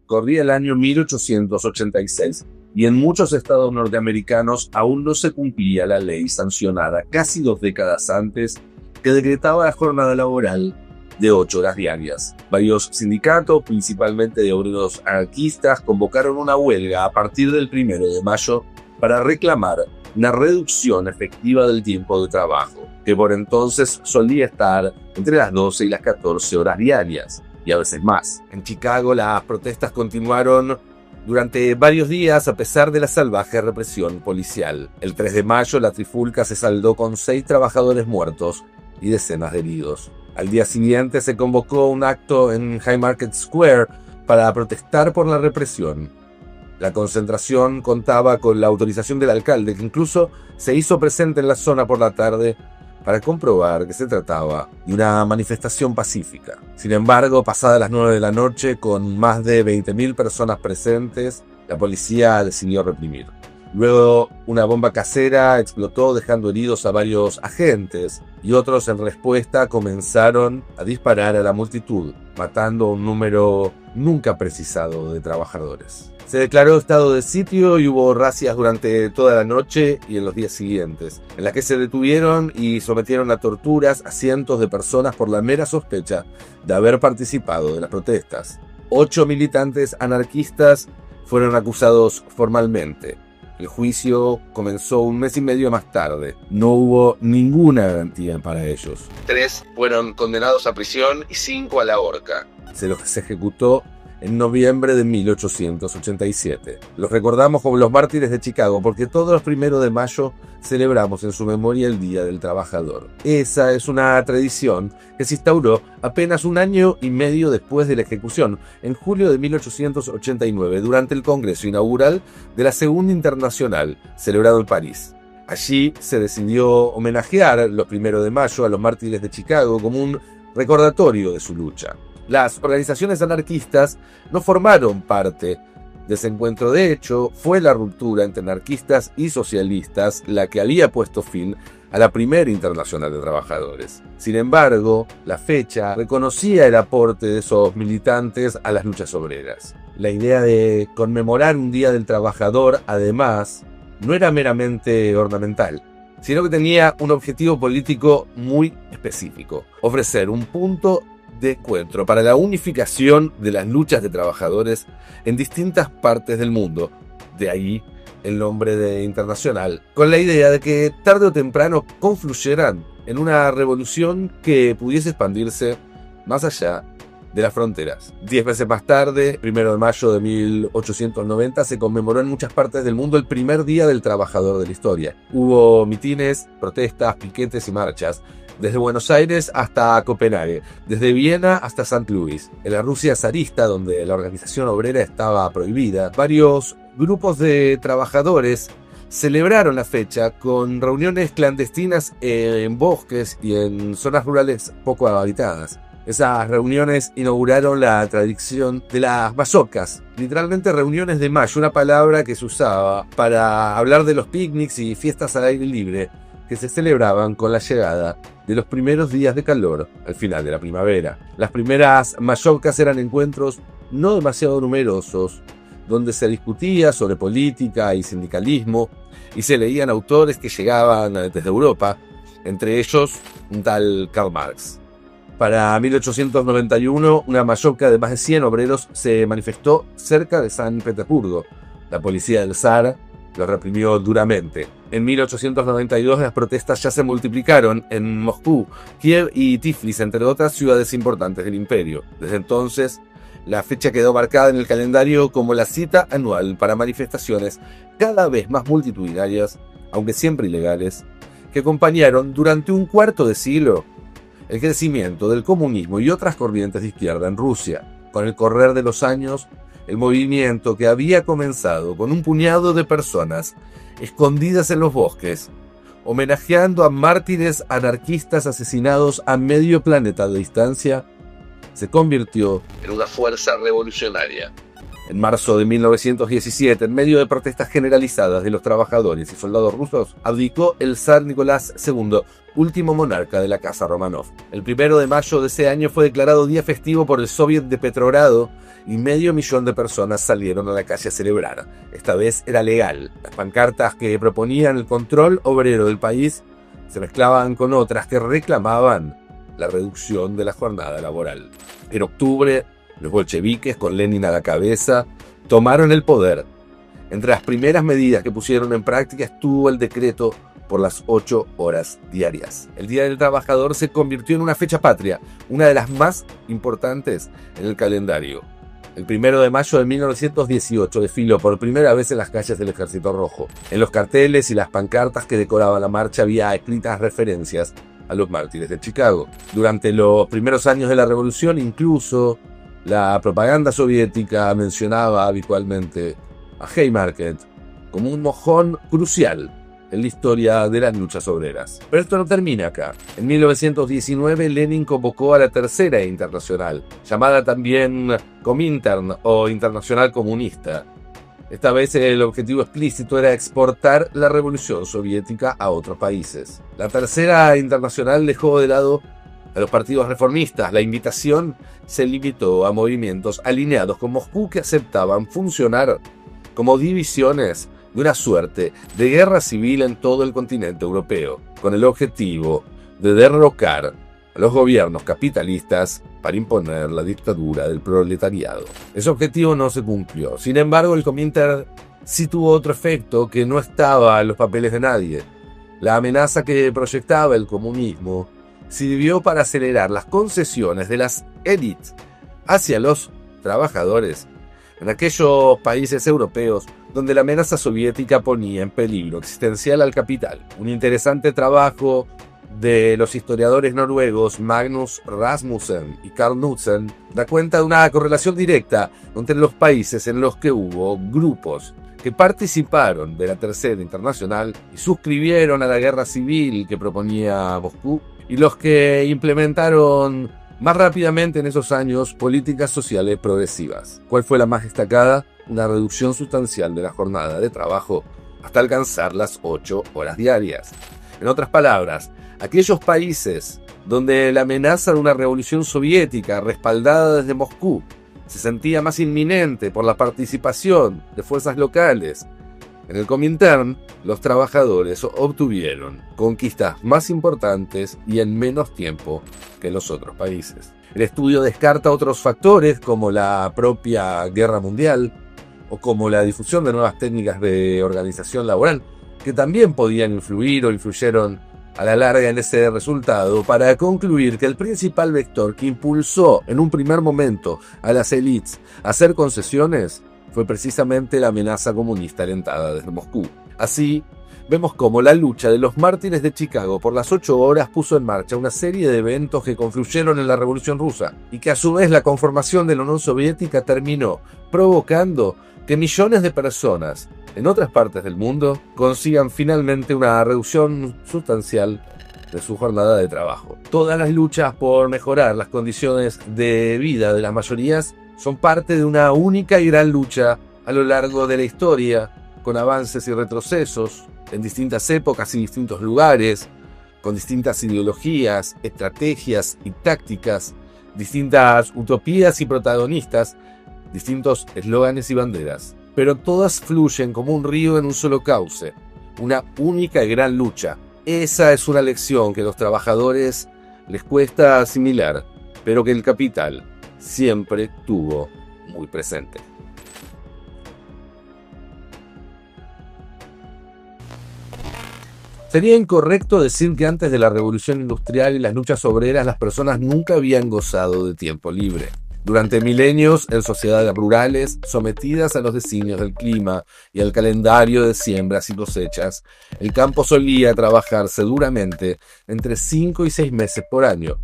Corría el año 1886 y en muchos estados norteamericanos aún no se cumplía la ley sancionada casi 2 décadas antes que decretaba la jornada laboral de 8 horas diarias. Varios sindicatos, principalmente de obreros anarquistas, convocaron una huelga a partir del 1 de mayo para reclamar una reducción efectiva del tiempo de trabajo, que por entonces solía estar entre las 12 y las 14 horas diarias, y a veces más. En Chicago las protestas continuaron durante varios días a pesar de la salvaje represión policial. El 3 de mayo la trifulca se saldó con 6 trabajadores muertos y decenas de heridos. Al día siguiente se convocó un acto en Haymarket Square para protestar por la represión. La concentración contaba con la autorización del alcalde, que incluso se hizo presente en la zona por la tarde para comprobar que se trataba de una manifestación pacífica. Sin embargo, pasadas las 9 de la noche, con más de 20.000 personas presentes, la policía decidió reprimir. Luego, una bomba casera explotó dejando heridos a varios agentes y otros en respuesta comenzaron a disparar a la multitud, matando a un número nunca precisado de trabajadores. Se declaró estado de sitio y hubo razias durante toda la noche y en los días siguientes, en las que se detuvieron y sometieron a torturas a cientos de personas por la mera sospecha de haber participado de las protestas. 8 militantes anarquistas fueron acusados formalmente. El juicio comenzó 1 mes y medio más tarde. No hubo ninguna garantía para ellos. 3 fueron condenados a prisión y 5 a la horca. Se los ejecutó en noviembre de 1887. Los recordamos como los mártires de Chicago porque todos los 1 de mayo celebramos en su memoria el Día del Trabajador. Esa es una tradición que se instauró apenas 1 año y medio después de la ejecución, en julio de 1889, durante el Congreso Inaugural de la Segunda Internacional, celebrado en París. Allí se decidió homenajear los 1 de mayo a los mártires de Chicago como un recordatorio de su lucha. Las organizaciones anarquistas no formaron parte de ese encuentro. De hecho, fue la ruptura entre anarquistas y socialistas la que había puesto fin a la Primera Internacional de Trabajadores. Sin embargo, la fecha reconocía el aporte de esos militantes a las luchas obreras. La idea de conmemorar un Día del Trabajador, además, no era meramente ornamental, sino que tenía un objetivo político muy específico: ofrecer un punto de encuentro para la unificación de las luchas de trabajadores en distintas partes del mundo. De ahí el nombre de Internacional, con la idea de que tarde o temprano confluyeran en una revolución que pudiese expandirse más allá de las fronteras. 10 meses más tarde, 1 de mayo de 1890, se conmemoró en muchas partes del mundo el primer Día del Trabajador de la historia. Hubo mitines, protestas, piquetes y marchas, desde Buenos Aires hasta Copenhague, desde Viena hasta St. Louis. En la Rusia zarista, donde la organización obrera estaba prohibida, varios grupos de trabajadores celebraron la fecha con reuniones clandestinas en bosques y en zonas rurales poco habitadas. Esas reuniones inauguraron la tradición de las mazorcas, literalmente reuniones de mayo, una palabra que se usaba para hablar de los picnics y fiestas al aire libre que se celebraban con la llegada de los primeros días de calor al final de la primavera. Las primeras mazorcas eran encuentros no demasiado numerosos, donde se discutía sobre política y sindicalismo, y se leían autores que llegaban desde Europa, entre ellos un tal Karl Marx. Para 1891, una mazorca de más de 100 obreros se manifestó cerca de San Petersburgo. La policía del zar lo reprimió duramente. En 1892 las protestas ya se multiplicaron en Moscú, Kiev y Tiflis, entre otras ciudades importantes del imperio. Desde entonces, la fecha quedó marcada en el calendario como la cita anual para manifestaciones cada vez más multitudinarias, aunque siempre ilegales, que acompañaron durante un cuarto de siglo el crecimiento del comunismo y otras corrientes de izquierda en Rusia. Con el correr de los años, el movimiento, que había comenzado con un puñado de personas escondidas en los bosques, homenajeando a mártires anarquistas asesinados a medio planeta de distancia, se convirtió en una fuerza revolucionaria. En marzo de 1917, en medio de protestas generalizadas de los trabajadores y soldados rusos, abdicó el zar Nicolás II, último monarca de la Casa Romanov. El 1 de mayo de ese año fue declarado día festivo por el Soviet de Petrogrado y 500.000 de personas salieron a la calle a celebrar. Esta vez era legal. Las pancartas que proponían el control obrero del país se mezclaban con otras que reclamaban la reducción de la jornada laboral. En octubre, los bolcheviques, con Lenin a la cabeza, tomaron el poder. Entre las primeras medidas que pusieron en práctica estuvo el decreto por las 8 horas diarias. El Día del Trabajador se convirtió en una fecha patria, una de las más importantes en el calendario. El 1 de mayo de 1918 desfiló por primera vez en las calles del Ejército Rojo. En los carteles y las pancartas que decoraban la marcha había escritas referencias a los mártires de Chicago. Durante los primeros años de la revolución, incluso la propaganda soviética mencionaba habitualmente a Haymarket como un mojón crucial en la historia de las luchas obreras. Pero esto no termina acá. En 1919 Lenin convocó a la Tercera Internacional, llamada también Comintern o Internacional Comunista. Esta vez el objetivo explícito era exportar la revolución soviética a otros países. La Tercera Internacional dejó de lado a los partidos reformistas. La invitación se limitó a movimientos alineados con Moscú que aceptaban funcionar como divisiones de una suerte de guerra civil en todo el continente europeo, con el objetivo de derrocar a los gobiernos capitalistas para imponer la dictadura del proletariado. Ese objetivo no se cumplió. Sin embargo, el Comintern sí tuvo otro efecto que no estaba en los papeles de nadie. La amenaza que proyectaba el comunismo sirvió para acelerar las concesiones de las élites hacia los trabajadores en aquellos países europeos donde la amenaza soviética ponía en peligro existencial al capital. Un interesante trabajo de los historiadores noruegos Magnus Rasmussen y Carl Knudsen da cuenta de una correlación directa entre los países en los que hubo grupos que participaron de la Tercera Internacional y suscribieron a la guerra civil que proponía Moscú, y los que implementaron más rápidamente en esos años políticas sociales progresivas. ¿Cuál fue la más destacada? Una reducción sustancial de la jornada de trabajo hasta alcanzar las 8 horas diarias. En otras palabras, aquellos países donde la amenaza de una revolución soviética respaldada desde Moscú se sentía más inminente por la participación de fuerzas locales en el Comintern, los trabajadores obtuvieron conquistas más importantes y en menos tiempo que los otros países. El estudio descarta otros factores como la propia guerra mundial o como la difusión de nuevas técnicas de organización laboral, que también podían influir o influyeron a la larga en ese resultado, para concluir que el principal vector que impulsó en un primer momento a las élites a hacer concesiones fue precisamente la amenaza comunista alentada desde Moscú. Así, vemos cómo la lucha de los mártires de Chicago por las 8 horas puso en marcha una serie de eventos que confluyeron en la Revolución Rusa, y que a su vez la conformación de la Unión Soviética terminó provocando que millones de personas en otras partes del mundo consigan finalmente una reducción sustancial de su jornada de trabajo. Todas las luchas por mejorar las condiciones de vida de las mayorías son parte de una única y gran lucha a lo largo de la historia, con avances y retrocesos en distintas épocas y distintos lugares, con distintas ideologías, estrategias y tácticas, distintas utopías y protagonistas, distintos eslóganes y banderas. Pero todas fluyen como un río en un solo cauce, una única y gran lucha. Esa es una lección que a los trabajadores les cuesta asimilar, pero que el capital siempre tuvo muy presente. Sería incorrecto decir que antes de la revolución industrial y las luchas obreras las personas nunca habían gozado de tiempo libre. Durante milenios, en sociedades rurales, sometidas a los designios del clima y al calendario de siembras y cosechas, el campo solía trabajarse duramente entre 5 y 6 meses por año,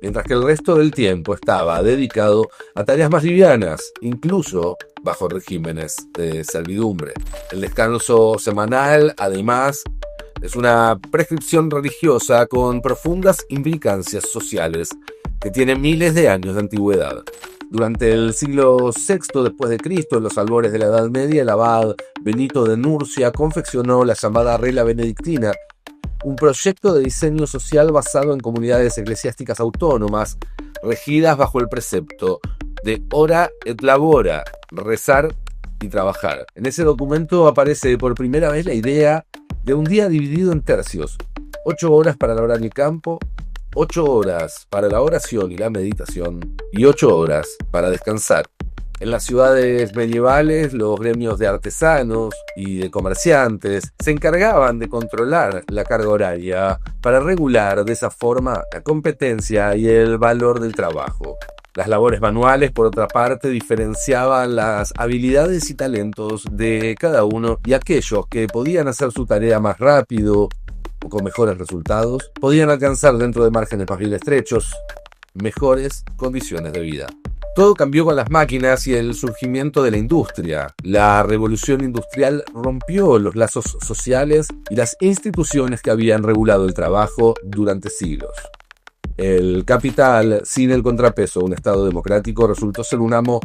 mientras que el resto del tiempo estaba dedicado a tareas más livianas, incluso bajo regímenes de servidumbre. El descanso semanal, además, es una prescripción religiosa con profundas implicancias sociales que tiene miles de años de antigüedad. Durante el siglo VI después de Cristo, en los albores de la Edad Media, el abad Benito de Nursia confeccionó la llamada Regla Benedictina, un proyecto de diseño social basado en comunidades eclesiásticas autónomas, regidas bajo el precepto de ora et labora, rezar y trabajar. En ese documento aparece por primera vez la idea de un día dividido en tercios: 8 horas para labrar el campo, 8 horas para la oración y la meditación y 8 horas para descansar. En las ciudades medievales, los gremios de artesanos y de comerciantes se encargaban de controlar la carga horaria para regular de esa forma la competencia y el valor del trabajo. Las labores manuales, por otra parte, diferenciaban las habilidades y talentos de cada uno, y aquellos que podían hacer su tarea más rápido o con mejores resultados podían alcanzar, dentro de márgenes más bien estrechos, mejores condiciones de vida. Todo cambió con las máquinas y el surgimiento de la industria. La revolución industrial rompió los lazos sociales y las instituciones que habían regulado el trabajo durante siglos. El capital, sin el contrapeso de un Estado democrático, resultó ser un amo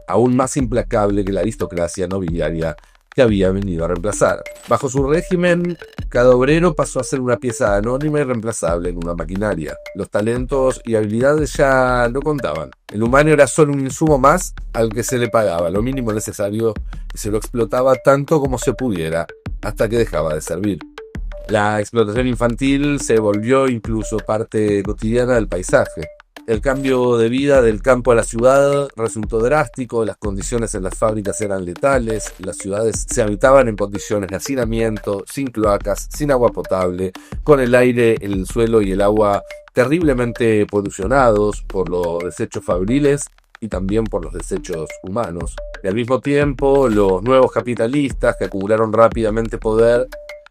aún más implacable que la aristocracia nobiliaria que había venido a reemplazar. Bajo su régimen, cada obrero pasó a ser una pieza anónima y reemplazable en una maquinaria. Los talentos y habilidades ya no contaban. El humano era solo un insumo más al que se le pagaba lo mínimo necesario y se lo explotaba tanto como se pudiera hasta que dejaba de servir. La explotación infantil se volvió incluso parte cotidiana del paisaje. El cambio de vida del campo a la ciudad resultó drástico, las condiciones en las fábricas eran letales, las ciudades se habitaban en condiciones de hacinamiento, sin cloacas, sin agua potable, con el aire, el suelo y el agua terriblemente polucionados por los desechos fabriles y también por los desechos humanos. Y al mismo tiempo, los nuevos capitalistas, que acumularon rápidamente poder,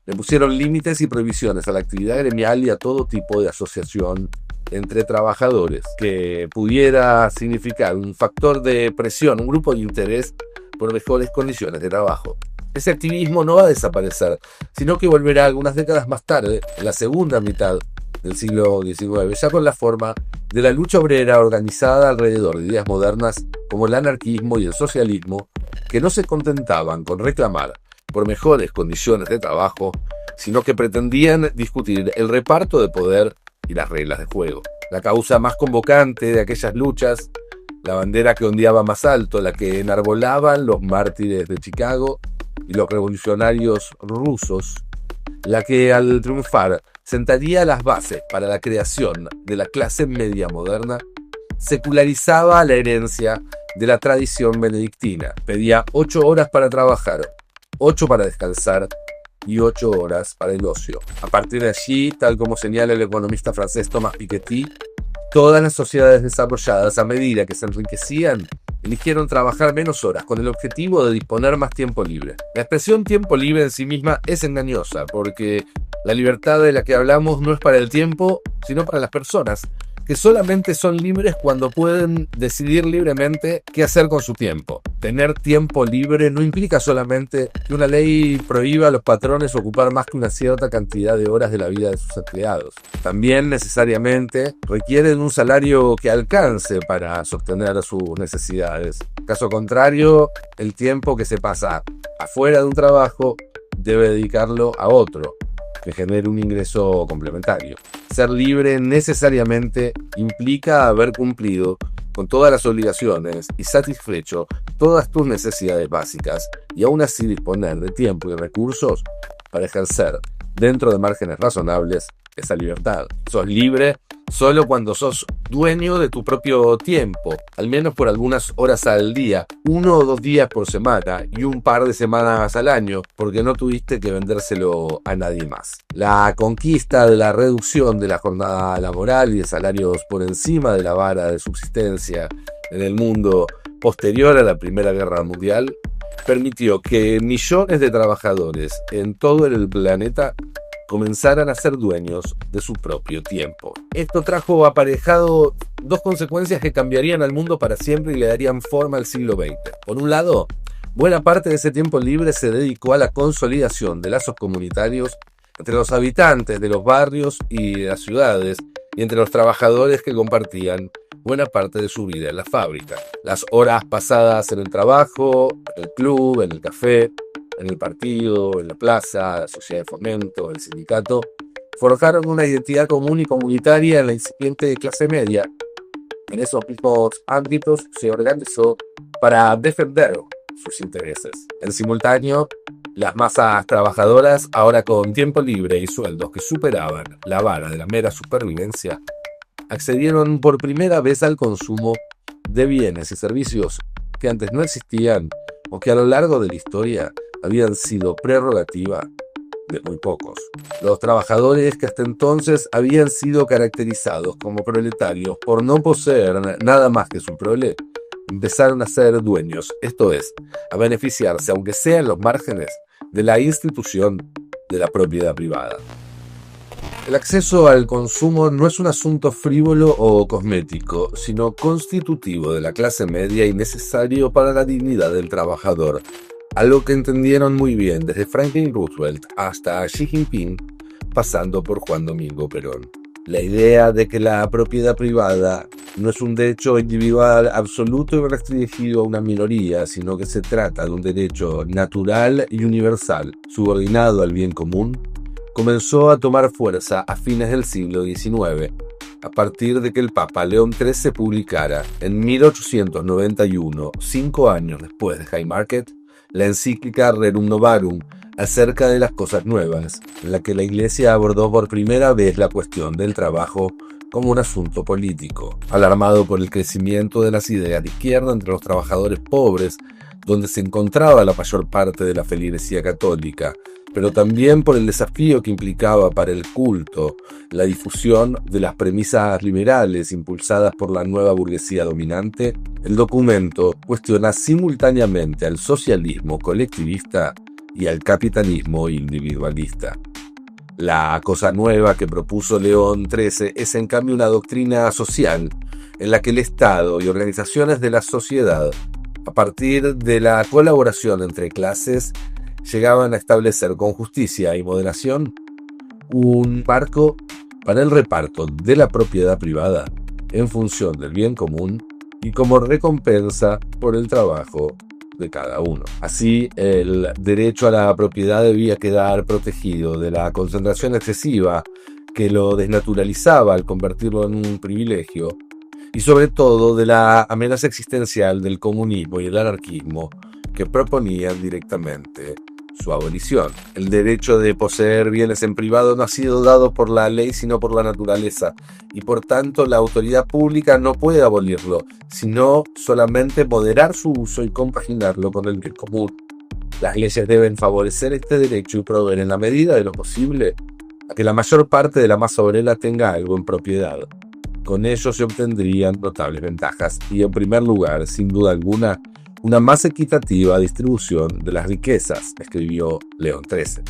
le pusieron límites y prohibiciones a la actividad gremial y a todo tipo de asociación entre trabajadores, que pudiera significar un factor de presión, un grupo de interés por mejores condiciones de trabajo. Ese activismo no va a desaparecer, sino que volverá algunas décadas más tarde, en la segunda mitad del siglo XIX, ya con la forma de la lucha obrera organizada alrededor de ideas modernas como el anarquismo y el socialismo, que no se contentaban con reclamar por mejores condiciones de trabajo, sino que pretendían discutir el reparto de poder y las reglas de juego. La causa más convocante de aquellas luchas, la bandera que ondeaba más alto, la que enarbolaban los mártires de Chicago y los revolucionarios rusos, la que al triunfar sentaría las bases para la creación de la clase media moderna, secularizaba la herencia de la tradición benedictina. Pedía 8 horas para trabajar, 8 para descansar y 8 horas para el ocio. A partir de allí, tal como señala el economista francés Thomas Piketty, todas las sociedades desarrolladas, a medida que se enriquecían, eligieron trabajar menos horas con el objetivo de disponer más tiempo libre. La expresión tiempo libre en sí misma es engañosa, porque la libertad de la que hablamos no es para el tiempo, sino para las personas, que solamente son libres cuando pueden decidir libremente qué hacer con su tiempo. Tener tiempo libre no implica solamente que una ley prohíba a los patrones ocupar más que una cierta cantidad de horas de la vida de sus empleados. También necesariamente requieren un salario que alcance para sostener sus necesidades. Caso contrario, el tiempo que se pasa afuera de un trabajo debe dedicarlo a otro, que genere un ingreso complementario. Ser libre necesariamente implica haber cumplido con todas las obligaciones y satisfecho todas tus necesidades básicas, y aún así disponer de tiempo y recursos para ejercer, dentro de márgenes razonables, esa libertad. Sos libre solo cuando sos dueño de tu propio tiempo, al menos por algunas horas al día, 1 o 2 días por semana y un par de semanas al año, porque no tuviste que vendérselo a nadie más. La conquista de la reducción de la jornada laboral y de salarios por encima de la vara de subsistencia en el mundo posterior a la Primera Guerra Mundial permitió que millones de trabajadores en todo el planeta comenzaran a ser dueños de su propio tiempo. Esto trajo aparejado 2 consecuencias que cambiarían al mundo para siempre y le darían forma al siglo XX. Por un lado, buena parte de ese tiempo libre se dedicó a la consolidación de lazos comunitarios entre los habitantes de los barrios y de las ciudades, y entre los trabajadores que compartían buena parte de su vida en la fábrica. Las horas pasadas en el trabajo, en el club, en el café, en el partido, en la plaza, la sociedad de fomento, el sindicato, forjaron una identidad común y comunitaria en la incipiente clase media. En esos mismos ámbitos se organizó para defender sus intereses. En simultáneo, las masas trabajadoras, ahora con tiempo libre y sueldos que superaban la vara de la mera supervivencia, accedieron por primera vez al consumo de bienes y servicios que antes no existían o que a lo largo de la historia habían sido prerrogativa de muy pocos. Los trabajadores que hasta entonces habían sido caracterizados como proletarios por no poseer nada más que su prole, empezaron a ser dueños, esto es, a beneficiarse, aunque sea en los márgenes, de la institución de la propiedad privada. El acceso al consumo no es un asunto frívolo o cosmético, sino constitutivo de la clase media y necesario para la dignidad del trabajador, algo que entendieron muy bien desde Franklin Roosevelt hasta Xi Jinping, pasando por Juan Domingo Perón. La idea de que la propiedad privada no es un derecho individual absoluto y restringido a una minoría, sino que se trata de un derecho natural y universal, subordinado al bien común, comenzó a tomar fuerza a fines del siglo XIX, a partir de que el Papa León XIII publicara en 1891, 5 años después de Haymarket, la encíclica Rerum Novarum acerca de las cosas nuevas, en la que la Iglesia abordó por primera vez la cuestión del trabajo como un asunto político. Alarmado por el crecimiento de las ideas de izquierda entre los trabajadores pobres, donde se encontraba la mayor parte de la feligresía católica, pero también por el desafío que implicaba para el culto la difusión de las premisas liberales impulsadas por la nueva burguesía dominante, el documento cuestiona simultáneamente al socialismo colectivista y al capitalismo individualista. La cosa nueva que propuso León XIII es en cambio una doctrina social en la que el Estado y organizaciones de la sociedad, a partir de la colaboración entre clases, llegaban a establecer con justicia y moderación un marco para el reparto de la propiedad privada en función del bien común y como recompensa por el trabajo de cada uno. Así, el derecho a la propiedad debía quedar protegido de la concentración excesiva que lo desnaturalizaba al convertirlo en un privilegio, y sobre todo de la amenaza existencial del comunismo y el anarquismo que proponían directamente su abolición. El derecho de poseer bienes en privado no ha sido dado por la ley sino por la naturaleza, y por tanto la autoridad pública no puede abolirlo, sino solamente moderar su uso y compaginarlo con el bien común. Las leyes deben favorecer este derecho y proveer en la medida de lo posible a que la mayor parte de la masa obrera tenga algo en propiedad. Con ello se obtendrían notables ventajas y, en primer lugar, sin duda alguna, una más equitativa distribución de las riquezas, escribió León XIII.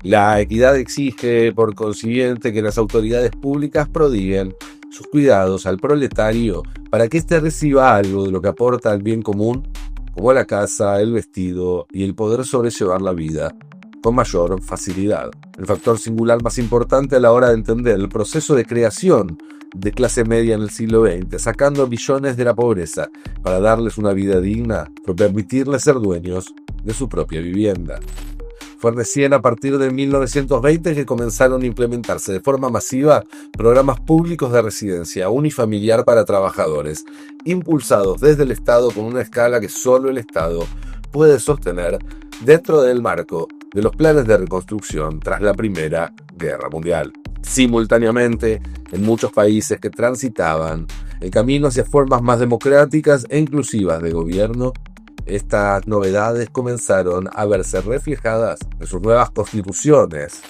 La equidad exige, por consiguiente, que las autoridades públicas prodiguen sus cuidados al proletario para que éste reciba algo de lo que aporta al bien común, como la casa, el vestido y el poder sobrellevar la vida con mayor facilidad. El factor singular más importante a la hora de entender el proceso de creación de clase media en el siglo XX, sacando millones de la pobreza para darles una vida digna, por permitirles ser dueños de su propia vivienda. Fue recién a partir de 1920 que comenzaron a implementarse de forma masiva programas públicos de residencia unifamiliar para trabajadores, impulsados desde el Estado con una escala que solo el Estado puede sostener dentro del marco de los planes de reconstrucción tras la Primera Guerra Mundial. Simultáneamente, en muchos países que transitaban el camino hacia formas más democráticas e inclusivas de gobierno, estas novedades comenzaron a verse reflejadas en sus nuevas constituciones.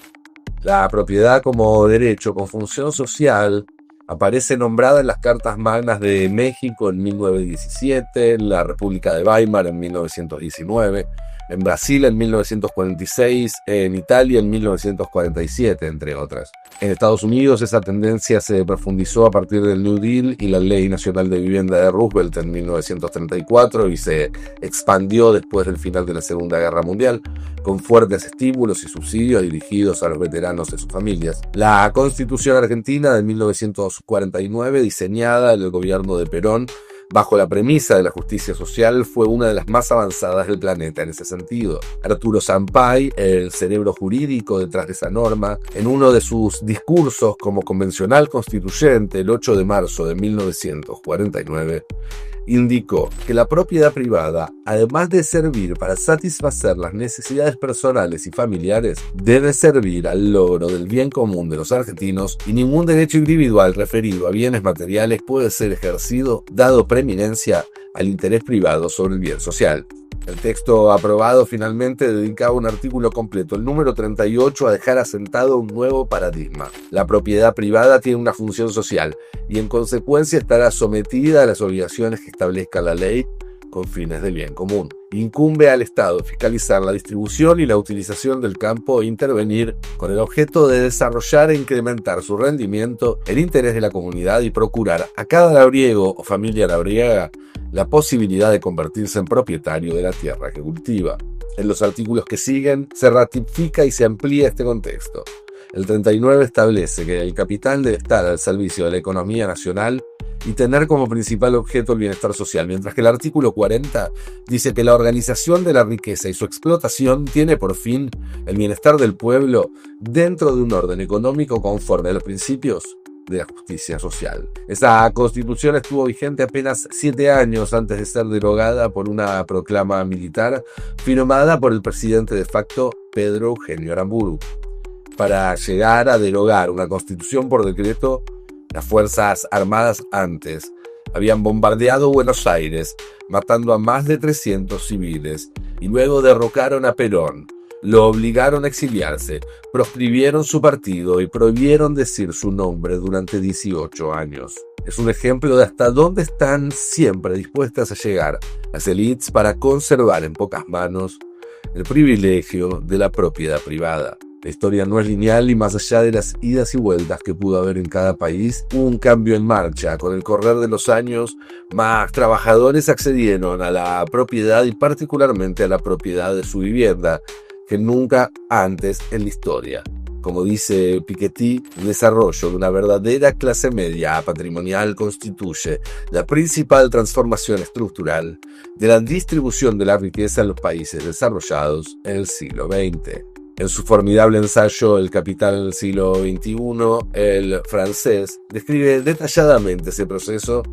La propiedad como derecho con función social aparece nombrada en las Cartas Magnas de México en 1917, en la República de Weimar en 1919, en Brasil en 1946, en Italia en 1947, entre otras. En Estados Unidos esa tendencia se profundizó a partir del New Deal y la Ley Nacional de Vivienda de Roosevelt en 1934 y se expandió después del final de la Segunda Guerra Mundial, con fuertes estímulos y subsidios dirigidos a los veteranos y sus familias. La Constitución Argentina de 1949, diseñada en el gobierno de Perón, bajo la premisa de la justicia social, fue una de las más avanzadas del planeta en ese sentido. Arturo Sampay, el cerebro jurídico detrás de esa norma, en uno de sus discursos como convencional constituyente el 8 de marzo de 1949, indicó que la propiedad privada, además de servir para satisfacer las necesidades personales y familiares, debe servir al logro del bien común de los argentinos y ningún derecho individual referido a bienes materiales puede ser ejercido dado preeminencia al interés privado sobre el bien social. El texto aprobado finalmente dedicaba un artículo completo, el número 38, a dejar asentado un nuevo paradigma. La propiedad privada tiene una función social y en consecuencia estará sometida a las obligaciones que establezca la ley con fines del bien común. Incumbe al Estado fiscalizar la distribución y la utilización del campo e intervenir con el objeto de desarrollar e incrementar su rendimiento, el interés de la comunidad y procurar a cada labriego o familia labriega la posibilidad de convertirse en propietario de la tierra que cultiva. En los artículos que siguen se ratifica y se amplía este contexto. El 39 establece que el capital debe estar al servicio de la economía nacional y tener como principal objeto el bienestar social, mientras que el artículo 40 dice que la organización de la riqueza y su explotación tiene por fin el bienestar del pueblo dentro de un orden económico conforme a los principios de la justicia social. Esa constitución estuvo vigente apenas 7 años antes de ser derogada por una proclama militar firmada por el presidente de facto Pedro Eugenio Aramburu. Para llegar a derogar una constitución por decreto, las Fuerzas Armadas antes habían bombardeado Buenos Aires, matando a más de 300 civiles, y luego derrocaron a Perón. Lo obligaron a exiliarse, proscribieron su partido y prohibieron decir su nombre durante 18 años. Es un ejemplo de hasta dónde están siempre dispuestas a llegar las élites para conservar en pocas manos el privilegio de la propiedad privada. La historia no es lineal y más allá de las idas y vueltas que pudo haber en cada país, hubo un cambio en marcha. Con el correr de los años, más trabajadores accedieron a la propiedad y particularmente a la propiedad de su vivienda que nunca antes en la historia. Como dice Piketty, el desarrollo de una verdadera clase media patrimonial constituye la principal transformación estructural de la distribución de la riqueza en los países desarrollados en el siglo XX. En su formidable ensayo El capital en el siglo XXI, el francés describe detalladamente ese proceso,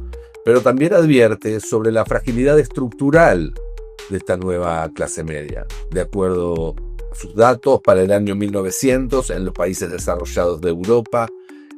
pero también advierte sobre la fragilidad estructural de esta nueva clase media. De acuerdo a sus datos, para el año 1900, en los países desarrollados de Europa,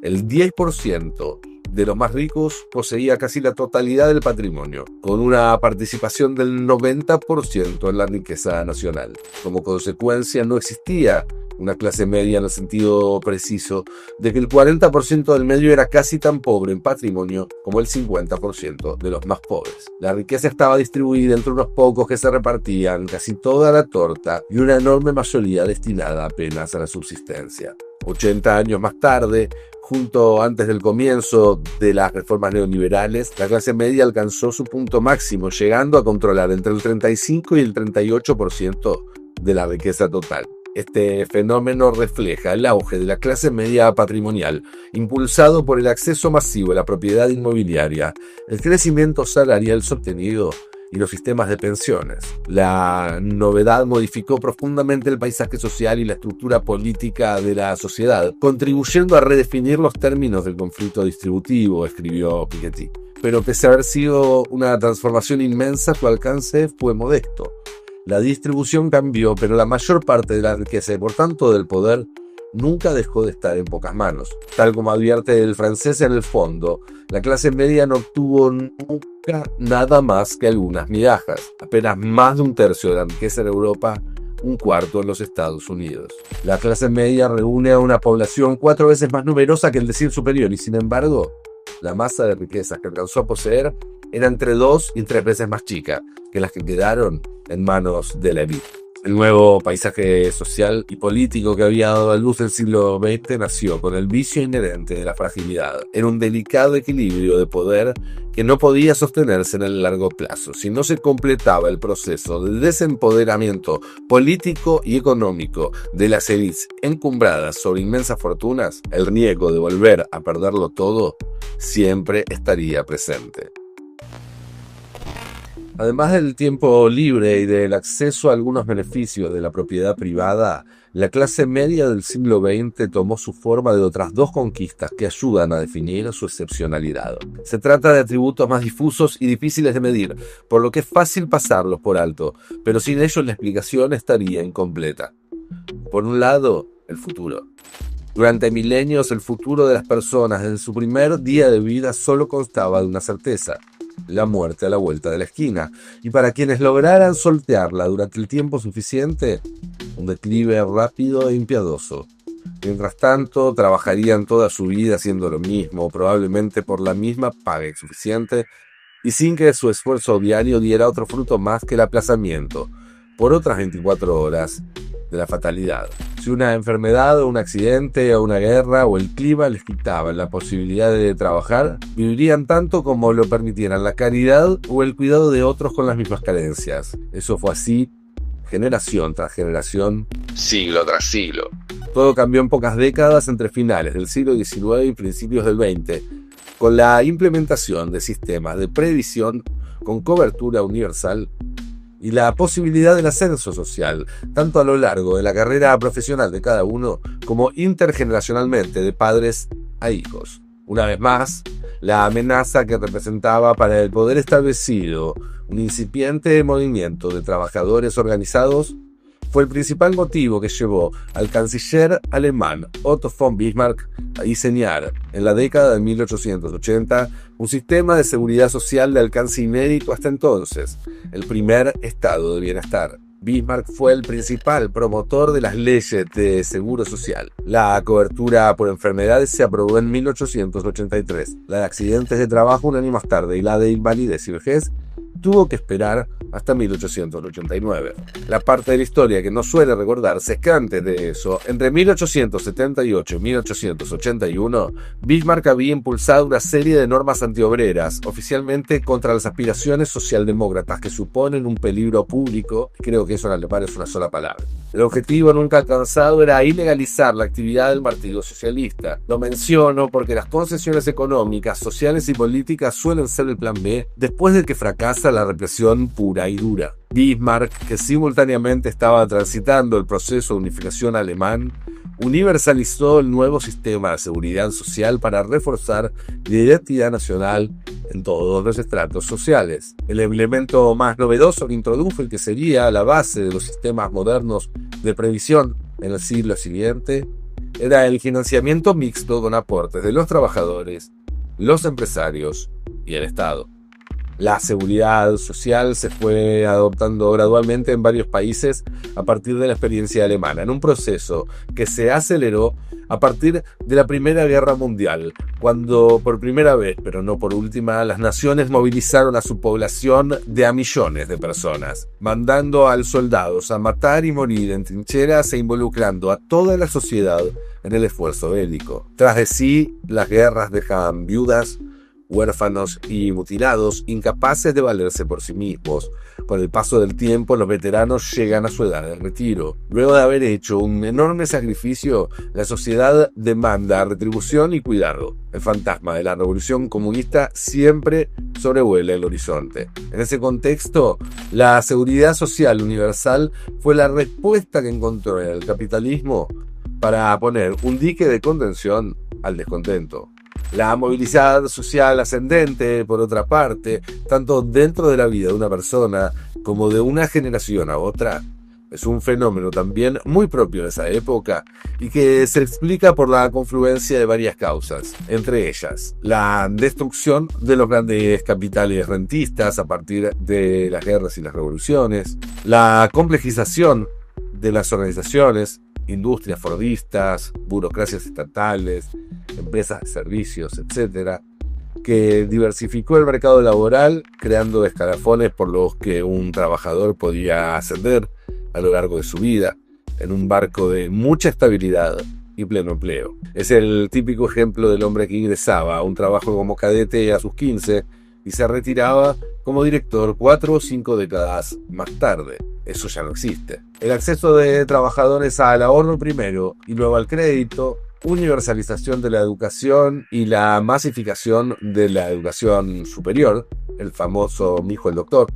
el 10% de los más ricos poseía casi la totalidad del patrimonio, con una participación del 90% en la riqueza nacional. Como consecuencia, no existía una clase media en el sentido preciso de que el 40% del medio era casi tan pobre en patrimonio como el 50% de los más pobres. La riqueza estaba distribuida entre unos pocos que se repartían casi toda la torta y una enorme mayoría destinada apenas a la subsistencia. 80 años más tarde, justo antes del comienzo de las reformas neoliberales, la clase media alcanzó su punto máximo, llegando a controlar entre el 35 y el 38% de la riqueza total. Este fenómeno refleja el auge de la clase media patrimonial, impulsado por el acceso masivo a la propiedad inmobiliaria, el crecimiento salarial sostenido y los sistemas de pensiones. La novedad modificó profundamente el paisaje social y la estructura política de la sociedad, contribuyendo a redefinir los términos del conflicto distributivo, escribió Piketty. Pero pese a haber sido una transformación inmensa, su alcance fue modesto. La distribución cambió, pero la mayor parte de la riqueza y por tanto del poder nunca dejó de estar en pocas manos. Tal como advierte el francés en el fondo, la clase media no obtuvo nunca nada más que algunas migajas, apenas más de un tercio de la riqueza en Europa, un cuarto en los Estados Unidos. La clase media reúne a una población 4 veces más numerosa que el decil superior y sin embargo, la masa de riquezas que alcanzó a poseer era entre 2 y 3 veces más chica que las que quedaron en manos de la élite. El nuevo paisaje social y político que había dado a luz el siglo XX nació con el vicio inherente de la fragilidad, en un delicado equilibrio de poder que no podía sostenerse en el largo plazo si no se completaba el proceso de desempoderamiento político y económico de las élites encumbradas sobre inmensas fortunas. El riesgo de volver a perderlo todo siempre estaría presente. Además del tiempo libre y del acceso a algunos beneficios de la propiedad privada, la clase media del siglo XX tomó su forma de otras dos conquistas que ayudan a definir su excepcionalidad. Se trata de atributos más difusos y difíciles de medir, por lo que es fácil pasarlos por alto, pero sin ellos la explicación estaría incompleta. Por un lado, el futuro. Durante milenios, el futuro de las personas en su primer día de vida solo constaba de una certeza: la muerte a la vuelta de la esquina, y para quienes lograran sortearla durante el tiempo suficiente, un declive rápido e impiedoso. Mientras tanto, trabajarían toda su vida haciendo lo mismo, probablemente por la misma paga insuficiente, y sin que su esfuerzo diario diera otro fruto más que el aplazamiento, por otras 24 horas, de la fatalidad. Si una enfermedad o un accidente o una guerra o el clima les quitaban la posibilidad de trabajar, vivirían tanto como lo permitieran la caridad o el cuidado de otros con las mismas carencias. Eso fue así, generación tras generación, siglo tras siglo. Todo cambió en pocas décadas entre finales del siglo XIX y principios del XX, con la implementación de sistemas de previsión con cobertura universal y la posibilidad del ascenso social, tanto a lo largo de la carrera profesional de cada uno, como intergeneracionalmente de padres a hijos. Una vez más, la amenaza que representaba para el poder establecido un incipiente movimiento de trabajadores organizados fue el principal motivo que llevó al canciller alemán Otto von Bismarck a diseñar, en la década de 1880, un sistema de seguridad social de alcance inédito hasta entonces, el primer estado de bienestar. Bismarck fue el principal promotor de las leyes de seguro social. La cobertura por enfermedades se aprobó en 1883, la de accidentes de trabajo un año más tarde y la de invalidez y vejez tuvo que esperar hasta 1889. La parte de la historia que no suele recordarse es que antes de eso, entre 1878 y 1881, Bismarck había impulsado una serie de normas antiobreras, oficialmente contra las aspiraciones socialdemócratas que suponen un peligro público. Creo que eso en alemán es una sola palabra. El objetivo nunca alcanzado era ilegalizar la actividad del Partido Socialista. Lo menciono porque las concesiones económicas, sociales y políticas suelen ser el plan B después de que fracasa la represión pura y dura. Bismarck, que simultáneamente estaba transitando el proceso de unificación alemán, universalizó el nuevo sistema de seguridad social para reforzar la identidad nacional en todos los estratos sociales. El elemento más novedoso que introdujo y que sería la base de los sistemas modernos de previsión en el siglo siguiente era el financiamiento mixto con aportes de los trabajadores, los empresarios y el Estado. La seguridad social se fue adoptando gradualmente en varios países a partir de la experiencia alemana, en un proceso que se aceleró a partir de la Primera Guerra Mundial, cuando por primera vez, pero no por última, las naciones movilizaron a su población de a millones de personas, mandando a los soldados a matar y morir en trincheras e involucrando a toda la sociedad en el esfuerzo bélico. Tras de sí, las guerras dejaban viudas, huérfanos y mutilados, incapaces de valerse por sí mismos. Con el paso del tiempo, los veteranos llegan a su edad de retiro. Luego de haber hecho un enorme sacrificio, la sociedad demanda retribución y cuidado. El fantasma de la revolución comunista siempre sobrevuela el horizonte. En ese contexto, la seguridad social universal fue la respuesta que encontró el capitalismo para poner un dique de contención al descontento. La movilidad social ascendente, por otra parte, tanto dentro de la vida de una persona como de una generación a otra, es un fenómeno también muy propio de esa época y que se explica por la confluencia de varias causas, entre ellas la destrucción de los grandes capitales rentistas a partir de las guerras y las revoluciones, la complejización de las organizaciones, industrias fordistas, burocracias estatales, empresas de servicios, etc., que diversificó el mercado laboral, creando escalafones por los que un trabajador podía ascender a lo largo de su vida, en un barco de mucha estabilidad y pleno empleo. Es el típico ejemplo del hombre que ingresaba a un trabajo como cadete a sus 15 y se retiraba como director 4 o 5 décadas más tarde. Eso ya no existe. El acceso de trabajadores al ahorro primero y luego al crédito, universalización de la educación y la masificación de la educación superior, el famoso mi hijo el doctor,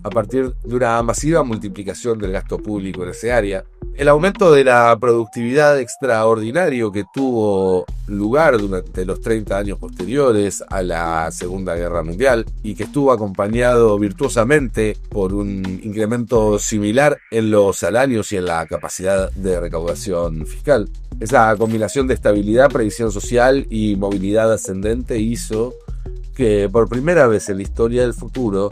a partir de una masiva multiplicación del gasto público en ese área, el aumento de la productividad extraordinario que tuvo lugar durante los 30 años posteriores a la Segunda Guerra Mundial y que estuvo acompañado virtuosamente por un incremento similar en los salarios y en la capacidad de recaudación fiscal. Esa combinación de estabilidad, previsión social y movilidad ascendente hizo que por primera vez en la historia del futuro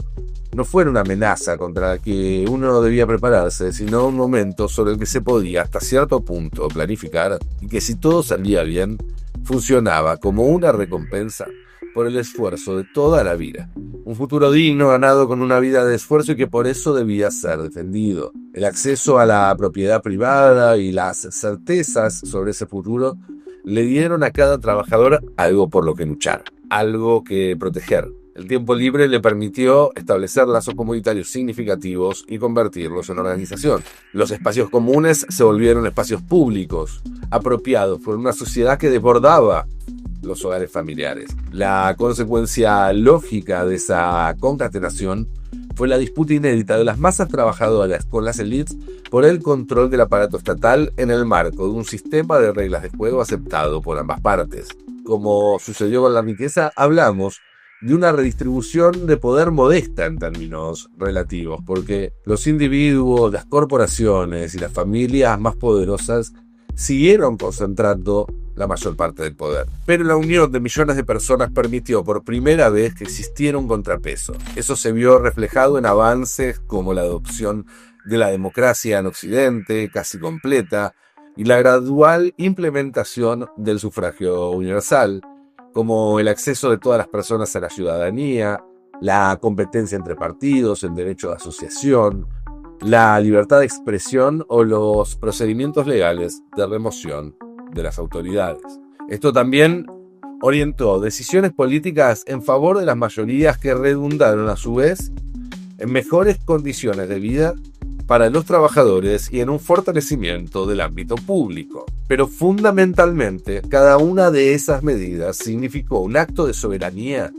no fuera una amenaza contra la que uno debía prepararse, sino un momento sobre el que se podía hasta cierto punto planificar y que si todo salía bien, funcionaba como una recompensa por el esfuerzo de toda la vida. Un futuro digno ganado con una vida de esfuerzo y que por eso debía ser defendido. El acceso a la propiedad privada y las certezas sobre ese futuro le dieron a cada trabajador algo por lo que luchar, algo que proteger. El tiempo libre le permitió establecer lazos comunitarios significativos y convertirlos en organización. Los espacios comunes se volvieron espacios públicos, apropiados por una sociedad que desbordaba los hogares familiares. La consecuencia lógica de esa concatenación fue la disputa inédita de las masas trabajadoras con las élites por el control del aparato estatal en el marco de un sistema de reglas de juego aceptado por ambas partes. Como sucedió con la riqueza, hablamos de una redistribución de poder modesta en términos relativos, porque los individuos, las corporaciones y las familias más poderosas siguieron concentrando la mayor parte del poder. Pero la unión de millones de personas permitió por primera vez que existiera un contrapeso. Eso se vio reflejado en avances como la adopción de la democracia en Occidente, casi completa, y la gradual implementación del sufragio universal, como el acceso de todas las personas a la ciudadanía, la competencia entre partidos, el derecho de asociación, la libertad de expresión o los procedimientos legales de remoción de las autoridades. Esto también orientó decisiones políticas en favor de las mayorías que redundaron a su vez en mejores condiciones de vida para los trabajadores y en un fortalecimiento del ámbito público. Pero fundamentalmente, cada una de esas medidas significó un acto de soberanía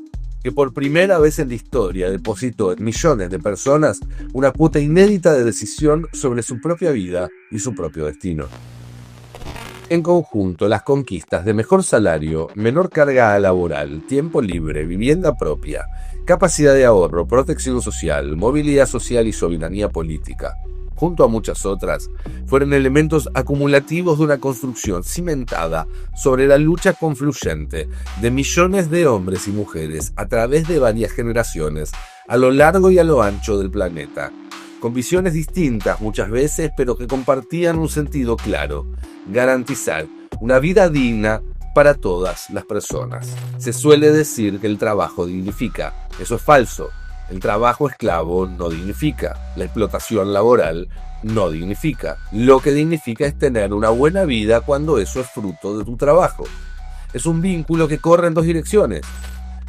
que por primera vez en la historia depositó en millones de personas una cuota inédita de decisión sobre su propia vida y su propio destino. En conjunto, las conquistas de mejor salario, menor carga laboral, tiempo libre, vivienda propia, capacidad de ahorro, protección social, movilidad social y soberanía política, junto a muchas otras, fueron elementos acumulativos de una construcción cimentada sobre la lucha confluyente de millones de hombres y mujeres a través de varias generaciones a lo largo y a lo ancho del planeta, con visiones distintas muchas veces, pero que compartían un sentido claro: garantizar una vida digna para todas las personas. Se suele decir que el trabajo dignifica. Eso es falso. El trabajo esclavo no dignifica. La explotación laboral no dignifica. Lo que dignifica es tener una buena vida cuando eso es fruto de tu trabajo. Es un vínculo que corre en dos direcciones.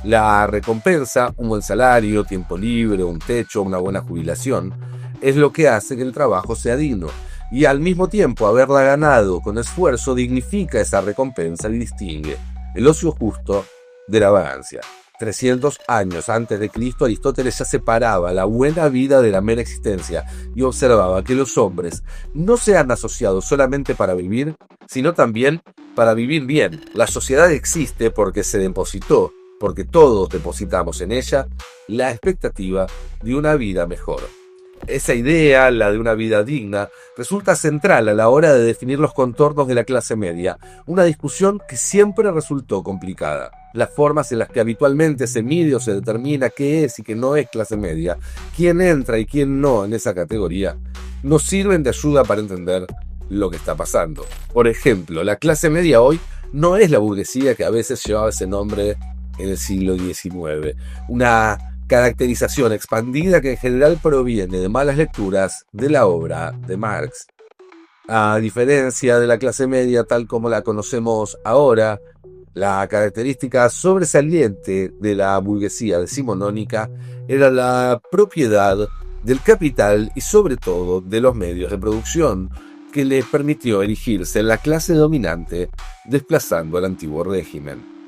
La recompensa, un buen salario, tiempo libre, un techo, una buena jubilación, es lo que hace que el trabajo sea digno. Y al mismo tiempo, haberla ganado con esfuerzo dignifica esa recompensa y distingue el ocio justo de la vagancia. 300 años antes de Cristo, Aristóteles ya separaba la buena vida de la mera existencia y observaba que los hombres no se han asociado solamente para vivir, sino también para vivir bien. La sociedad existe porque se depositó, porque todos depositamos en ella, la expectativa de una vida mejor. Esa idea, la de una vida digna, resulta central a la hora de definir los contornos de la clase media, una discusión que siempre resultó complicada. Las formas en las que habitualmente se mide o se determina qué es y qué no es clase media, quién entra y quién no en esa categoría, nos sirven de ayuda para entender lo que está pasando. Por ejemplo, la clase media hoy no es la burguesía que a veces llevaba ese nombre en el siglo XIX, una caracterización expandida que en general proviene de malas lecturas de la obra de Marx. A diferencia de la clase media tal como la conocemos ahora, la característica sobresaliente de la burguesía decimonónica era la propiedad del capital y sobre todo de los medios de producción, que le permitió erigirse en la clase dominante, desplazando al antiguo régimen.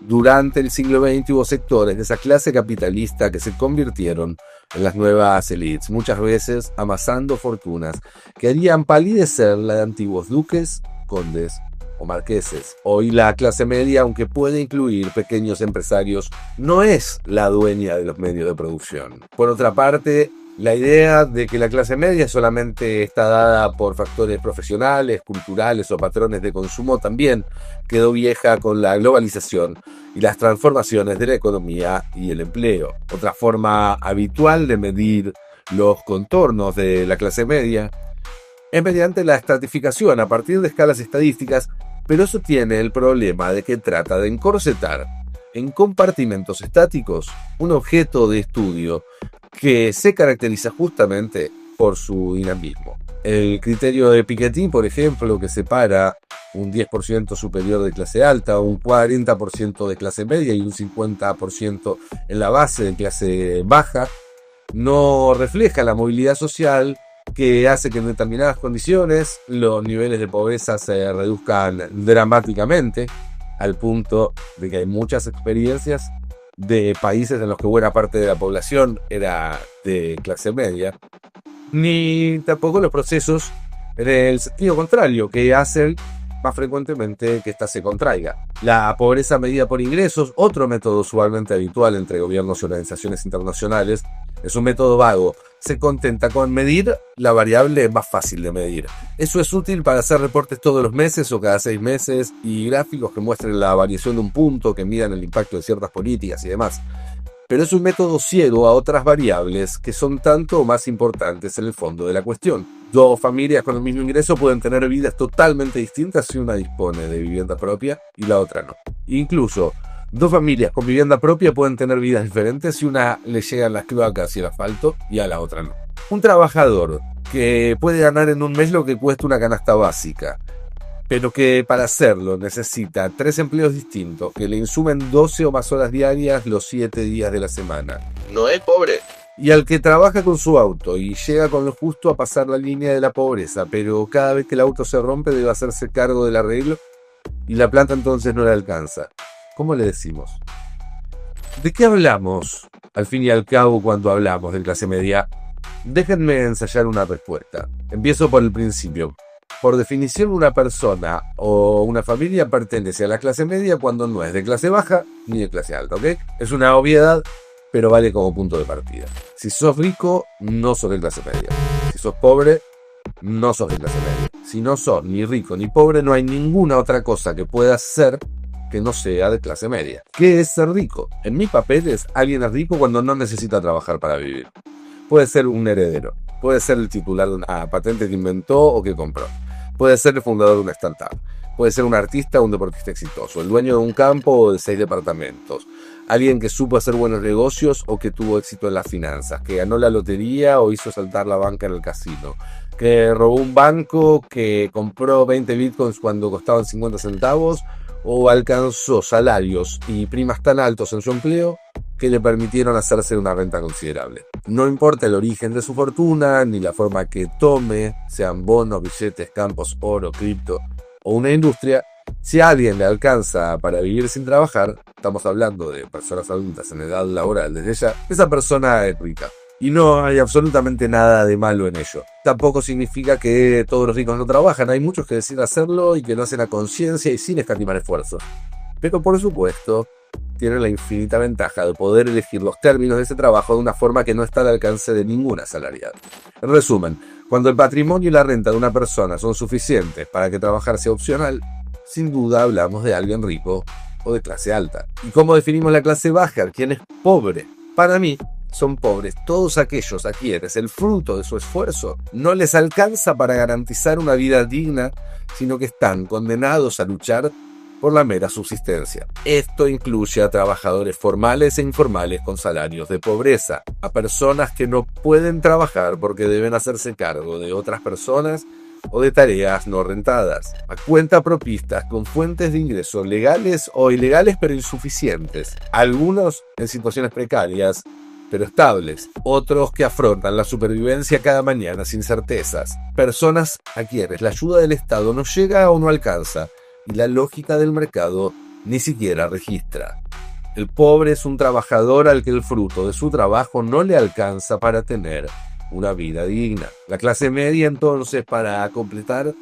Durante el siglo XX hubo sectores de esa clase capitalista que se convirtieron en las nuevas élites, muchas veces amasando fortunas que harían palidecer la de antiguos duques, condes o marqueses. Hoy la clase media, aunque puede incluir pequeños empresarios, no es la dueña de los medios de producción. Por otra parte, la idea de que la clase media solamente está dada por factores profesionales, culturales o patrones de consumo también quedó vieja con la globalización y las transformaciones de la economía y el empleo. Otra forma habitual de medir los contornos de la clase media es mediante la estratificación a partir de escalas estadísticas, pero eso tiene el problema de que trata de encorsetar en compartimentos estáticos un objeto de estudio que se caracteriza justamente por su dinamismo. El criterio de Piketty, por ejemplo, que separa un 10% superior de clase alta, un 40% de clase media y un 50% en la base de clase baja, no refleja la movilidad social que hace que en determinadas condiciones los niveles de pobreza se reduzcan dramáticamente, al punto de que hay muchas experiencias de países en los que buena parte de la población era de clase media, ni tampoco los procesos en el sentido contrario, que hacen más frecuentemente que ésta se contraiga. La pobreza medida por ingresos, otro método usualmente habitual entre gobiernos y organizaciones internacionales, es un método vago. Se contenta con medir la variable más fácil de medir. Eso es útil para hacer reportes todos los meses o cada 6 meses y gráficos que muestren la variación de un punto, que midan el impacto de ciertas políticas y demás. Pero es un método ciego a otras variables que son tanto o más importantes en el fondo de la cuestión. Dos familias con el mismo ingreso pueden tener vidas totalmente distintas si una dispone de vivienda propia y la otra no. Incluso, dos familias con vivienda propia pueden tener vidas diferentes si una le llegan las cloacas y el asfalto y a la otra no. Un trabajador que puede ganar en un mes lo que cuesta una canasta básica, pero que para hacerlo necesita 3 empleos distintos que le insumen 12 o más horas diarias los 7 días de la semana, ¿no es pobre? Y al que trabaja con su auto y llega con lo justo a pasar la línea de la pobreza, pero cada vez que el auto se rompe debe hacerse cargo del arreglo y la plata entonces no le alcanza. ¿Cómo le decimos? ¿De qué hablamos, al fin y al cabo, cuando hablamos de clase media? Déjenme ensayar una respuesta. Empiezo por el principio. Por definición, una persona o una familia pertenece a la clase media cuando no es de clase baja ni de clase alta, ¿ok? Es una obviedad, pero vale como punto de partida. Si sos rico, no sos de clase media. Si sos pobre, no sos de clase media. Si no sos ni rico ni pobre, no hay ninguna otra cosa que puedas ser que no sea de clase media. ¿Qué es ser rico? En mis papeles, alguien es rico cuando no necesita trabajar para vivir. Puede ser un heredero, puede ser el titular de una patente que inventó o que compró, puede ser el fundador de una startup, puede ser un artista o un deportista exitoso, el dueño de un campo o de 6 departamentos, alguien que supo hacer buenos negocios o que tuvo éxito en las finanzas, que ganó la lotería o hizo saltar la banca en el casino, que robó un banco, que compró 20 bitcoins cuando costaban 50 centavos o alcanzó salarios y primas tan altos en su empleo que le permitieron hacerse una renta considerable. No importa el origen de su fortuna, ni la forma que tome, sean bonos, billetes, campos, oro, cripto o una industria, si a alguien le alcanza para vivir sin trabajar, estamos hablando de personas adultas en edad laboral desde ya, esa persona es rica. Y no hay absolutamente nada de malo en ello. Tampoco significa que todos los ricos no trabajan, hay muchos que deciden hacerlo y que lo hacen a conciencia y sin escatimar esfuerzos. Pero por supuesto, tienen la infinita ventaja de poder elegir los términos de ese trabajo de una forma que no está al alcance de ningún asalariado. En resumen, cuando el patrimonio y la renta de una persona son suficientes para que trabajar sea opcional, sin duda hablamos de alguien rico o de clase alta. ¿Y cómo definimos la clase baja? ¿Quién es pobre? Para mí, son pobres todos aquellos a quienes el fruto de su esfuerzo no les alcanza para garantizar una vida digna, sino que están condenados a luchar por la mera subsistencia. Esto incluye a trabajadores formales e informales con salarios de pobreza, a personas que no pueden trabajar porque deben hacerse cargo de otras personas o de tareas no rentadas, a cuentapropistas con fuentes de ingresos legales o ilegales pero insuficientes, algunos en situaciones precarias pero estables, otros que afrontan la supervivencia cada mañana sin certezas, personas a quienes la ayuda del Estado no llega o no alcanza y la lógica del mercado ni siquiera registra. El pobre es un trabajador al que el fruto de su trabajo no le alcanza para tener una vida digna. La clase media, entonces, para completar,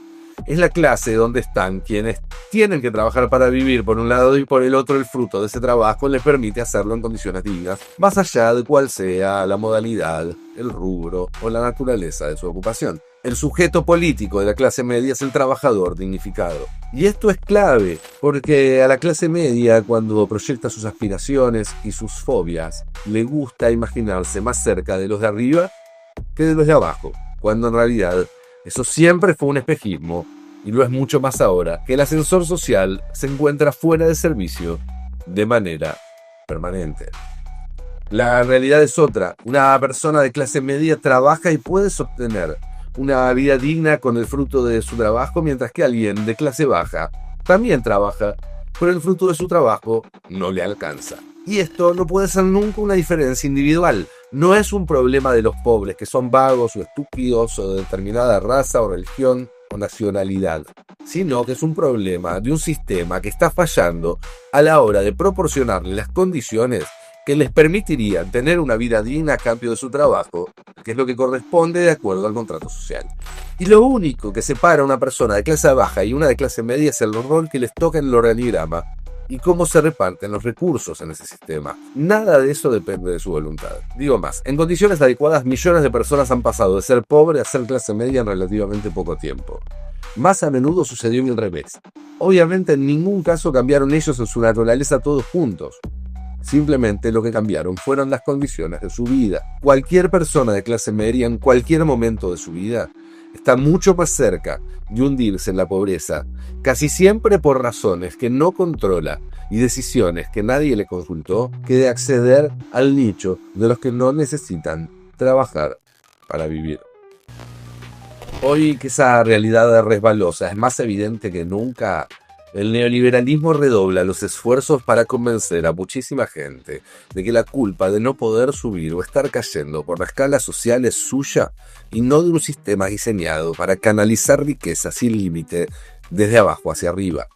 es la clase donde están quienes tienen que trabajar para vivir por un lado y por el otro el fruto de ese trabajo les permite hacerlo en condiciones dignas, más allá de cuál sea la modalidad, el rubro o la naturaleza de su ocupación. El sujeto político de la clase media es el trabajador dignificado. Y esto es clave, porque a la clase media, cuando proyecta sus aspiraciones y sus fobias, le gusta imaginarse más cerca de los de arriba que de los de abajo, cuando en realidad eso siempre fue un espejismo, y lo es mucho más ahora que el ascensor social se encuentra fuera de servicio de manera permanente. La realidad es otra. Una persona de clase media trabaja y puede sostener una vida digna con el fruto de su trabajo, mientras que alguien de clase baja también trabaja, pero el fruto de su trabajo no le alcanza. Y esto no puede ser nunca una diferencia individual. No es un problema de los pobres, que son vagos o estúpidos o de determinada raza o religión o nacionalidad, sino que es un problema de un sistema que está fallando a la hora de proporcionarle las condiciones que les permitirían tener una vida digna a cambio de su trabajo, que es lo que corresponde de acuerdo al contrato social. Y lo único que separa a una persona de clase baja y una de clase media es el rol que les toca en el organigrama y cómo se reparten los recursos en ese sistema. Nada de eso depende de su voluntad. Digo más, en condiciones adecuadas millones de personas han pasado de ser pobre a ser clase media en relativamente poco tiempo. Más a menudo sucedió al revés. Obviamente en ningún caso cambiaron ellos en su naturaleza todos juntos. Simplemente lo que cambiaron fueron las condiciones de su vida. Cualquier persona de clase media en cualquier momento de su vida está mucho más cerca de hundirse en la pobreza, casi siempre por razones que no controla y decisiones que nadie le consultó, que de acceder al nicho de los que no necesitan trabajar para vivir. Hoy que esa realidad resbalosa es más evidente que nunca, el neoliberalismo redobla los esfuerzos para convencer a muchísima gente de que la culpa de no poder subir o estar cayendo por la escala social es suya y no de un sistema diseñado para canalizar riqueza sin límite desde abajo hacia arriba.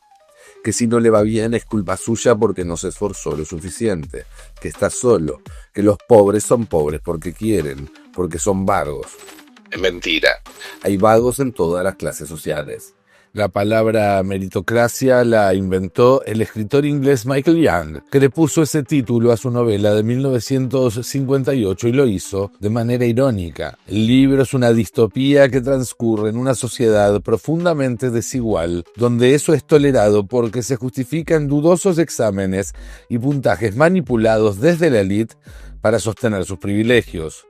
Que si no le va bien es culpa suya porque no se esforzó lo suficiente, que está solo, que los pobres son pobres porque quieren, porque son vagos. Es mentira. Hay vagos en todas las clases sociales. La palabra meritocracia la inventó el escritor inglés Michael Young, que le puso ese título a su novela de 1958 y lo hizo de manera irónica. El libro es una distopía que transcurre en una sociedad profundamente desigual, donde eso es tolerado porque se justifican dudosos exámenes y puntajes manipulados desde la élite para sostener sus privilegios.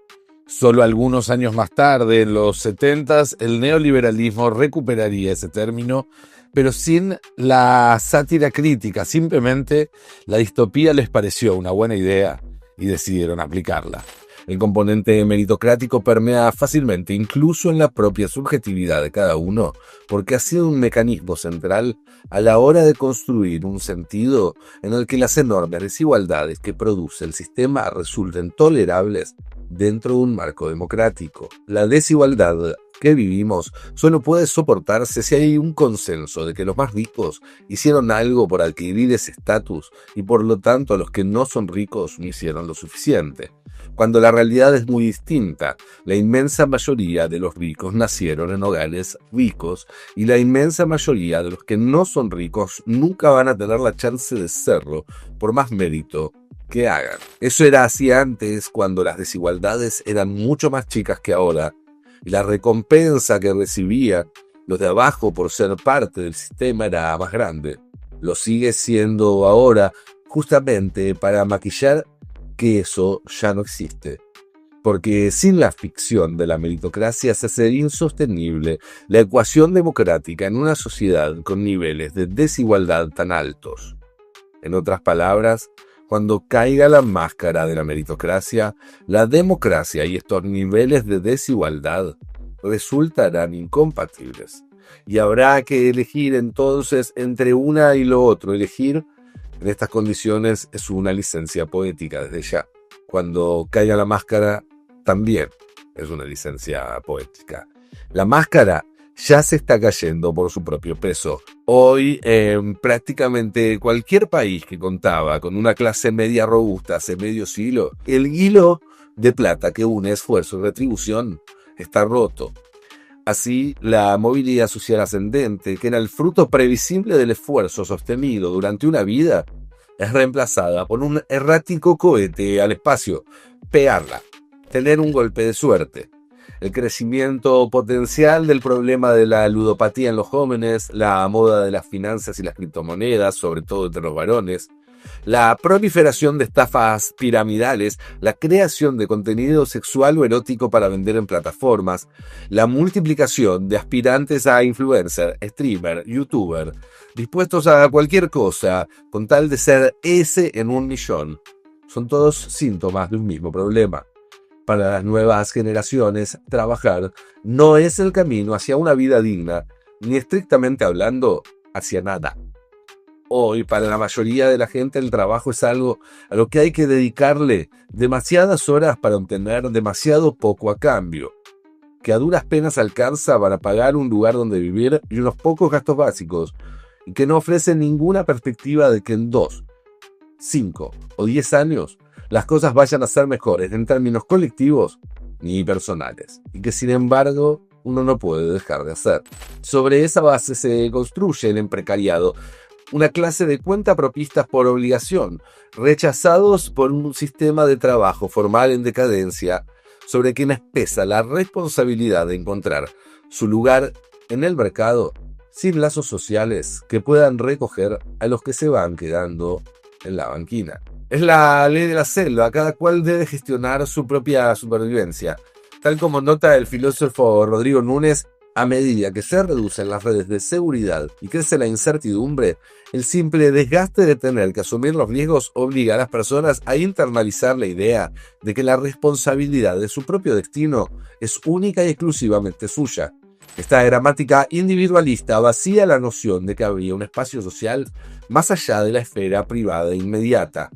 Solo algunos años más tarde, en los 70s, el neoliberalismo recuperaría ese término, pero sin la sátira crítica. Simplemente la distopía les pareció una buena idea y decidieron aplicarla. El componente meritocrático permea fácilmente, incluso en la propia subjetividad de cada uno, porque ha sido un mecanismo central a la hora de construir un sentido en el que las enormes desigualdades que produce el sistema resulten tolerables dentro de un marco democrático. La desigualdad que vivimos solo puede soportarse si hay un consenso de que los más ricos hicieron algo por adquirir ese estatus y por lo tanto los que no son ricos no hicieron lo suficiente. Cuando la realidad es muy distinta, la inmensa mayoría de los ricos nacieron en hogares ricos y la inmensa mayoría de los que no son ricos nunca van a tener la chance de serlo por más mérito que hagan. Eso era así antes, cuando las desigualdades eran mucho más chicas que ahora y la recompensa que recibían los de abajo por ser parte del sistema era más grande. Lo sigue siendo ahora, justamente para maquillar que eso ya no existe. porque sin la ficción de la meritocracia se hacería insostenible la ecuación democrática en una sociedad con niveles de desigualdad tan altos. En otras palabras, cuando caiga la máscara de la meritocracia, la democracia y estos niveles de desigualdad resultarán incompatibles. Y habrá que elegir entonces entre una y lo otro. Elegir en estas condiciones es una licencia poética desde ya. Cuando caiga la máscara, también es una licencia poética. La máscara ya se está cayendo por su propio peso. Hoy, en prácticamente cualquier país que contaba con una clase media robusta hace medio siglo, el hilo de plata que une esfuerzo y retribución está roto. Así, la movilidad social ascendente, que era el fruto previsible del esfuerzo sostenido durante una vida, es reemplazada por un errático cohete al espacio, pegarla, tener un golpe de suerte. El crecimiento potencial del problema de la ludopatía en los jóvenes, la moda de las finanzas y las criptomonedas, sobre todo entre los varones, la proliferación de estafas piramidales, la creación de contenido sexual o erótico para vender en plataformas, la multiplicación de aspirantes a influencer, streamer, youtuber, dispuestos a cualquier cosa con tal de ser ese en un millón, son todos síntomas de un mismo problema. Para las nuevas generaciones, trabajar no es el camino hacia una vida digna, ni estrictamente hablando, hacia nada. Hoy, para la mayoría de la gente, el trabajo es algo a lo que hay que dedicarle demasiadas horas para obtener demasiado poco a cambio, que a duras penas alcanza para pagar un lugar donde vivir y unos pocos gastos básicos, y que no ofrece ninguna perspectiva de que en 2, 5 o 10 años las cosas vayan a ser mejores en términos colectivos ni personales, y que sin embargo uno no puede dejar de hacer. Sobre esa base se construye el precariado, una clase de cuentapropistas por obligación, rechazados por un sistema de trabajo formal en decadencia, sobre quienes pesa la responsabilidad de encontrar su lugar en el mercado sin lazos sociales que puedan recoger a los que se van quedando en la banquina. Es la ley de la selva, cada cual debe gestionar su propia supervivencia. Tal como nota el filósofo Rodrigo Núñez, a medida que se reducen las redes de seguridad y crece la incertidumbre, el simple desgaste de tener que asumir los riesgos obliga a las personas a internalizar la idea de que la responsabilidad de su propio destino es única y exclusivamente suya. Esta gramática individualista vacía la noción de que habría un espacio social más allá de la esfera privada inmediata.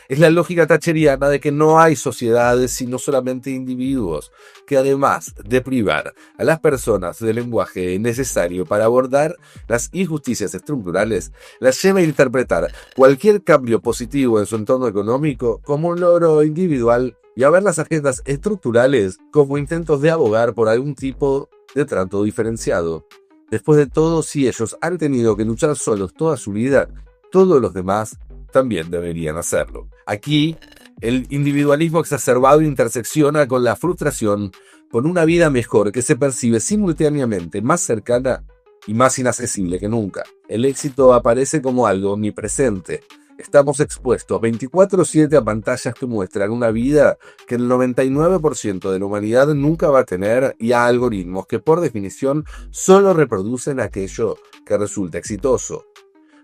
Es la lógica thatcheriana de que no hay sociedades sino solamente individuos, que además de privar a las personas del lenguaje necesario para abordar las injusticias estructurales, las lleva a interpretar cualquier cambio positivo en su entorno económico como un logro individual y a ver las agendas estructurales como intentos de abogar por algún tipo de trato diferenciado. Después de todo, si ellos han tenido que luchar solos toda su vida, todos los demás también deberían hacerlo. Aquí, el individualismo exacerbado intersecciona con la frustración por una vida mejor que se percibe simultáneamente más cercana y más inaccesible que nunca. El éxito aparece como algo omnipresente. Estamos expuestos 24/7 a pantallas que muestran una vida que el 99% de la humanidad nunca va a tener y a algoritmos que por definición solo reproducen aquello que resulta exitoso.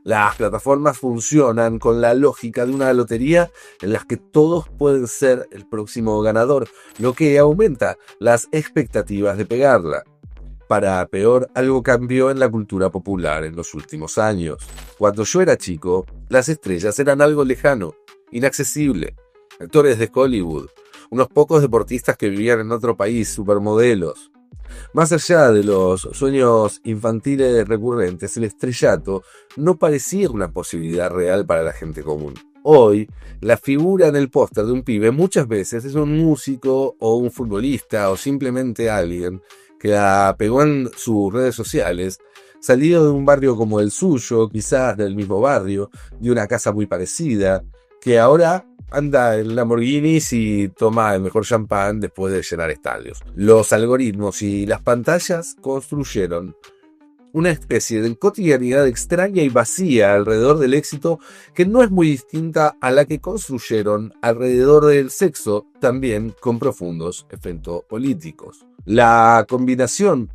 Las plataformas funcionan con la lógica de una lotería en la que todos pueden ser el próximo ganador, lo que aumenta las expectativas de pegarla. Para peor, algo cambió en la cultura popular en los últimos años. Cuando yo era chico, las estrellas eran algo lejano, inaccesible. Actores de Hollywood, unos pocos deportistas que vivían en otro país, supermodelos. Más allá de los sueños infantiles recurrentes, el estrellato no parecía una posibilidad real para la gente común. Hoy, la figura en el póster de un pibe muchas veces es un músico o un futbolista o simplemente alguien que la pegó en sus redes sociales, salido de un barrio como el suyo, quizás del mismo barrio, de una casa muy parecida, que ahora anda en Lamborghinis y toma el mejor champán después de llenar estadios. Los algoritmos y las pantallas construyeron una especie de cotidianidad extraña y vacía alrededor del éxito que no es muy distinta a la que construyeron alrededor del sexo, también con profundos efectos políticos. La combinación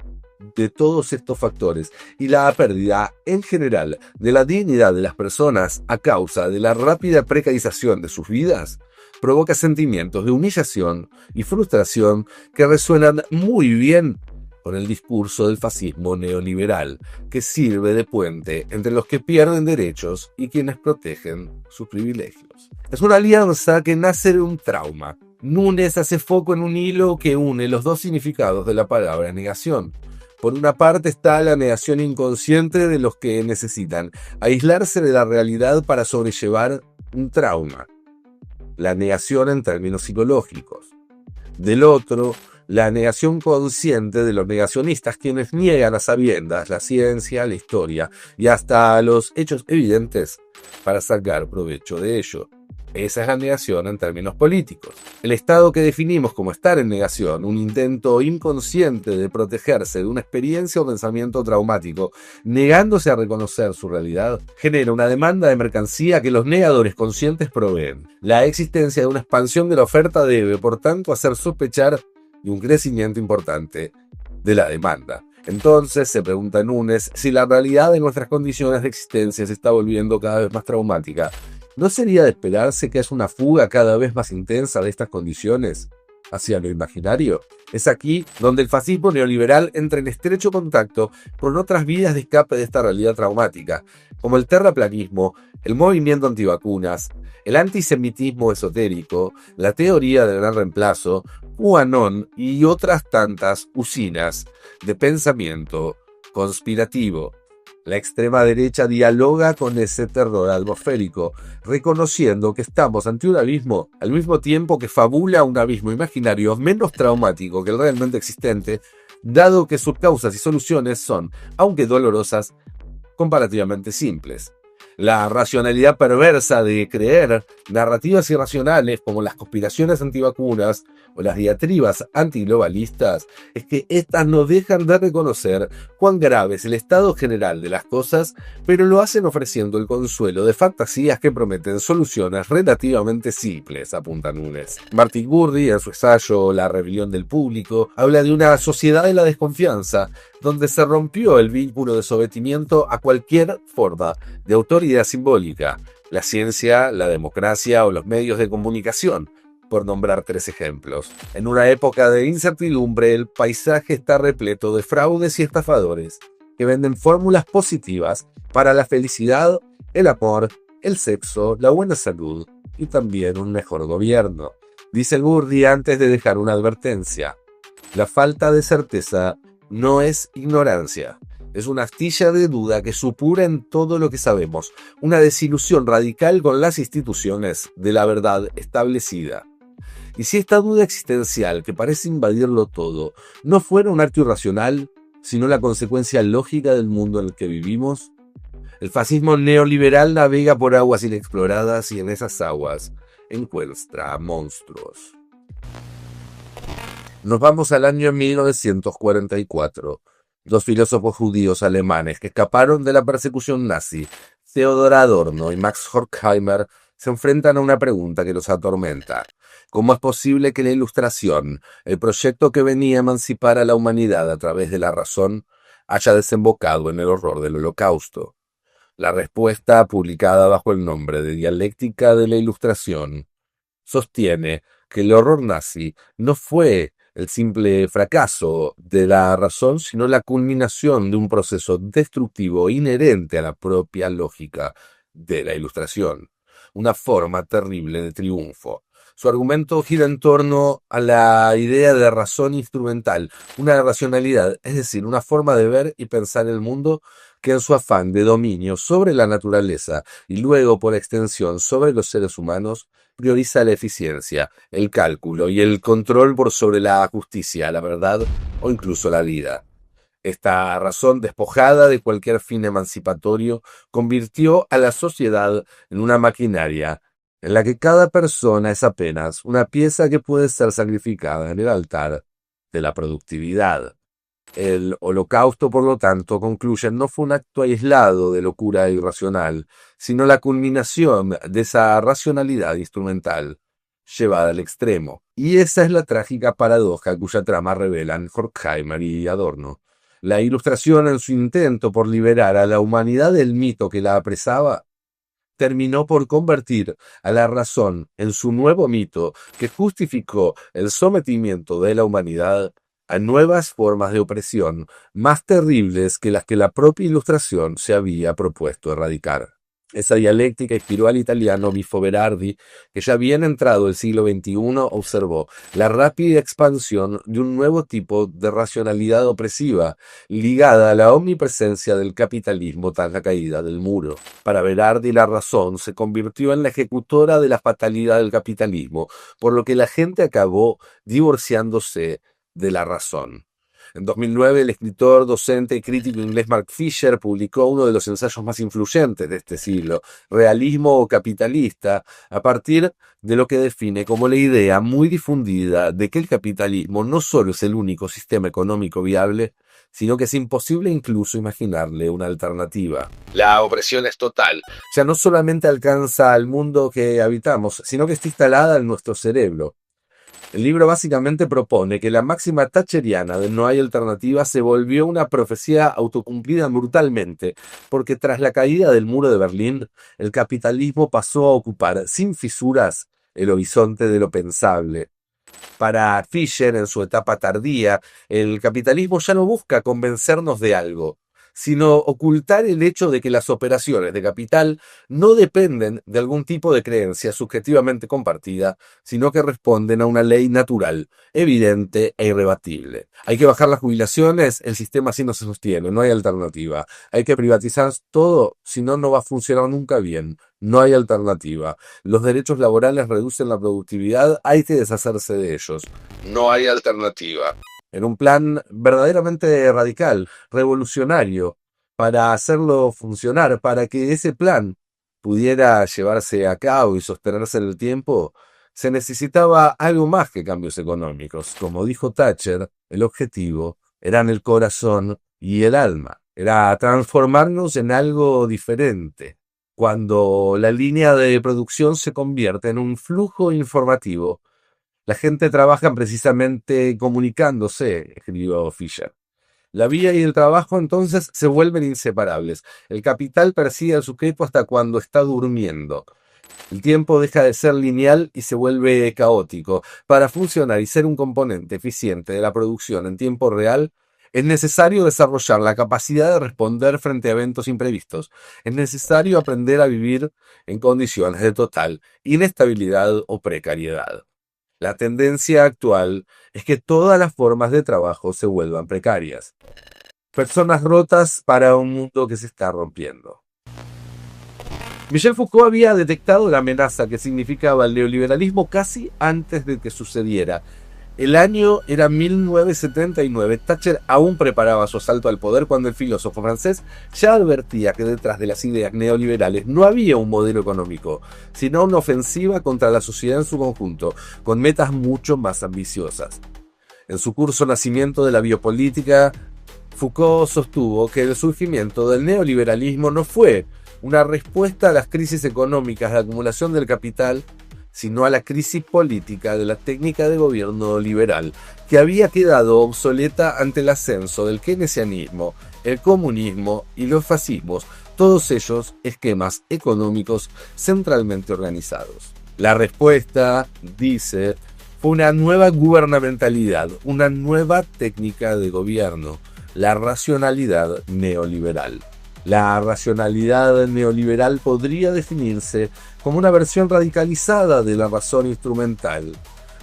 de todos estos factores y la pérdida en general de la dignidad de las personas a causa de la rápida precarización de sus vidas provoca sentimientos de humillación y frustración que resuenan muy bien con el discurso del fascismo neoliberal, que sirve de puente entre los que pierden derechos y quienes protegen sus privilegios. Es una alianza que nace de un trauma. Nunes hace foco en un hilo que une los dos significados de la palabra negación. Por una parte está la negación inconsciente de los que necesitan aislarse de la realidad para sobrellevar un trauma. La negación en términos psicológicos. Del otro, la negación consciente de los negacionistas, quienes niegan a sabiendas la ciencia, la historia y hasta los hechos evidentes para sacar provecho de ello. Esa es la negación en términos políticos. El estado que definimos como estar en negación, un intento inconsciente de protegerse de una experiencia o pensamiento traumático, negándose a reconocer su realidad, genera una demanda de mercancía que los negadores conscientes proveen. La existencia de una expansión de la oferta debe, por tanto, hacer sospechar de un crecimiento importante de la demanda. Entonces, se pregunta Nunes, si la realidad de nuestras condiciones de existencia se está volviendo cada vez más traumática, ¿no sería de esperarse que es una fuga cada vez más intensa de estas condiciones hacia lo imaginario? Es aquí donde el fascismo neoliberal entra en estrecho contacto con otras vías de escape de esta realidad traumática, como el terraplanismo, el movimiento antivacunas, el antisemitismo esotérico, la teoría del gran reemplazo, QAnon y otras tantas usinas de pensamiento conspirativo. La extrema derecha dialoga con ese terror atmosférico, reconociendo que estamos ante un abismo, al mismo tiempo que fabula un abismo imaginario menos traumático que el realmente existente, dado que sus causas y soluciones son, aunque dolorosas, comparativamente simples. La racionalidad perversa de creer narrativas irracionales como las conspiraciones antivacunas o las diatribas antiglobalistas es que éstas no dejan de reconocer cuán grave es el estado general de las cosas, pero lo hacen ofreciendo el consuelo de fantasías que prometen soluciones relativamente simples, apunta Nunes. Martin Gurri, en su ensayo La rebelión del público, habla de una sociedad de la desconfianza, donde se rompió el vínculo de sometimiento a cualquier forma de autoridad simbólica, la ciencia, la democracia o los medios de comunicación, por nombrar 3 ejemplos. En una época de incertidumbre, el paisaje está repleto de fraudes y estafadores que venden fórmulas positivas para la felicidad, el amor, el sexo, la buena salud y también un mejor gobierno. Dice Gurri antes de dejar una advertencia: la falta de certeza no es ignorancia, es una astilla de duda que supura en todo lo que sabemos, una desilusión radical con las instituciones de la verdad establecida. Y si esta duda existencial que parece invadirlo todo no fuera un acto irracional, sino la consecuencia lógica del mundo en el que vivimos, el fascismo neoliberal navega por aguas inexploradas y en esas aguas encuentra monstruos. Nos vamos al año 1944. 2 filósofos judíos alemanes que escaparon de la persecución nazi, Theodor Adorno y Max Horkheimer, se enfrentan a una pregunta que los atormenta. ¿Cómo es posible que la Ilustración, el proyecto que venía a emancipar a la humanidad a través de la razón, haya desembocado en el horror del Holocausto? La respuesta, publicada bajo el nombre de Dialéctica de la Ilustración, sostiene que el horror nazi no fue el simple fracaso de la razón, sino la culminación de un proceso destructivo inherente a la propia lógica de la Ilustración, una forma terrible de triunfo. Su argumento gira en torno a la idea de razón instrumental, una racionalidad, es decir, una forma de ver y pensar el mundo que en su afán de dominio sobre la naturaleza y luego por extensión sobre los seres humanos, prioriza la eficiencia, el cálculo y el control por sobre la justicia, la verdad o incluso la vida. Esta razón, despojada de cualquier fin emancipatorio, convirtió a la sociedad en una maquinaria en la que cada persona es apenas una pieza que puede ser sacrificada en el altar de la productividad. El Holocausto, por lo tanto, concluyen, no fue un acto aislado de locura irracional, sino la culminación de esa racionalidad instrumental llevada al extremo. Y esa es la trágica paradoja cuya trama revelan Horkheimer y Adorno. La Ilustración, en su intento por liberar a la humanidad del mito que la apresaba, terminó por convertir a la razón en su nuevo mito que justificó el sometimiento de la humanidad a nuevas formas de opresión más terribles que las que la propia Ilustración se había propuesto erradicar. Esa dialéctica inspiró al italiano Bifo Berardi, que ya bien entrado el siglo XXI observó la rápida expansión de un nuevo tipo de racionalidad opresiva, ligada a la omnipresencia del capitalismo tras la caída del muro. Para Berardi, la razón se convirtió en la ejecutora de la fatalidad del capitalismo, por lo que la gente acabó divorciándose de la razón. En 2009, el escritor, docente y crítico inglés Mark Fisher publicó uno de los ensayos más influyentes de este siglo, Realismo capitalista, a partir de lo que define como la idea muy difundida de que el capitalismo no solo es el único sistema económico viable, sino que es imposible incluso imaginarle una alternativa. La opresión es total. Ya no solamente alcanza al mundo que habitamos, sino que está instalada en nuestro cerebro. El libro básicamente propone que la máxima thatcheriana de no hay alternativa se volvió una profecía autocumplida brutalmente, porque tras la caída del muro de Berlín, el capitalismo pasó a ocupar sin fisuras el horizonte de lo pensable. Para Fisher, en su etapa tardía, el capitalismo ya no busca convencernos de algo, sino ocultar el hecho de que las operaciones de capital no dependen de algún tipo de creencia subjetivamente compartida, sino que responden a una ley natural, evidente e irrebatible. Hay que bajar las jubilaciones, el sistema así no se sostiene, no hay alternativa. Hay que privatizar todo, si no, no va a funcionar nunca bien. No hay alternativa. Los derechos laborales reducen la productividad, hay que deshacerse de ellos. No hay alternativa. En un plan verdaderamente radical, revolucionario, para hacerlo funcionar, para que ese plan pudiera llevarse a cabo y sostenerse en el tiempo, se necesitaba algo más que cambios económicos. Como dijo Thatcher, el objetivo eran el corazón y el alma. Era transformarnos en algo diferente. Cuando la línea de producción se convierte en un flujo informativo, la gente trabaja precisamente comunicándose, escribió Fisher. La vida y el trabajo entonces se vuelven inseparables. El capital persigue al sujeto hasta cuando está durmiendo. El tiempo deja de ser lineal y se vuelve caótico. Para funcionar y ser un componente eficiente de la producción en tiempo real, es necesario desarrollar la capacidad de responder frente a eventos imprevistos. Es necesario aprender a vivir en condiciones de total inestabilidad o precariedad. La tendencia actual es que todas las formas de trabajo se vuelvan precarias. Personas rotas para un mundo que se está rompiendo. Michel Foucault había detectado la amenaza que significaba el neoliberalismo casi antes de que sucediera. El año era 1979. Thatcher aún preparaba su asalto al poder cuando el filósofo francés ya advertía que detrás de las ideas neoliberales no había un modelo económico, sino una ofensiva contra la sociedad en su conjunto, con metas mucho más ambiciosas. En su curso Nacimiento de la Biopolítica, Foucault sostuvo que el surgimiento del neoliberalismo no fue una respuesta a las crisis económicas de acumulación del capital, sino a la crisis política de la técnica de gobierno liberal, que había quedado obsoleta ante el ascenso del keynesianismo, el comunismo y los fascismos, todos ellos esquemas económicos centralmente organizados. La respuesta, dice, fue una nueva gubernamentalidad, una nueva técnica de gobierno, la racionalidad neoliberal. La racionalidad neoliberal podría definirse como una versión radicalizada de la razón instrumental,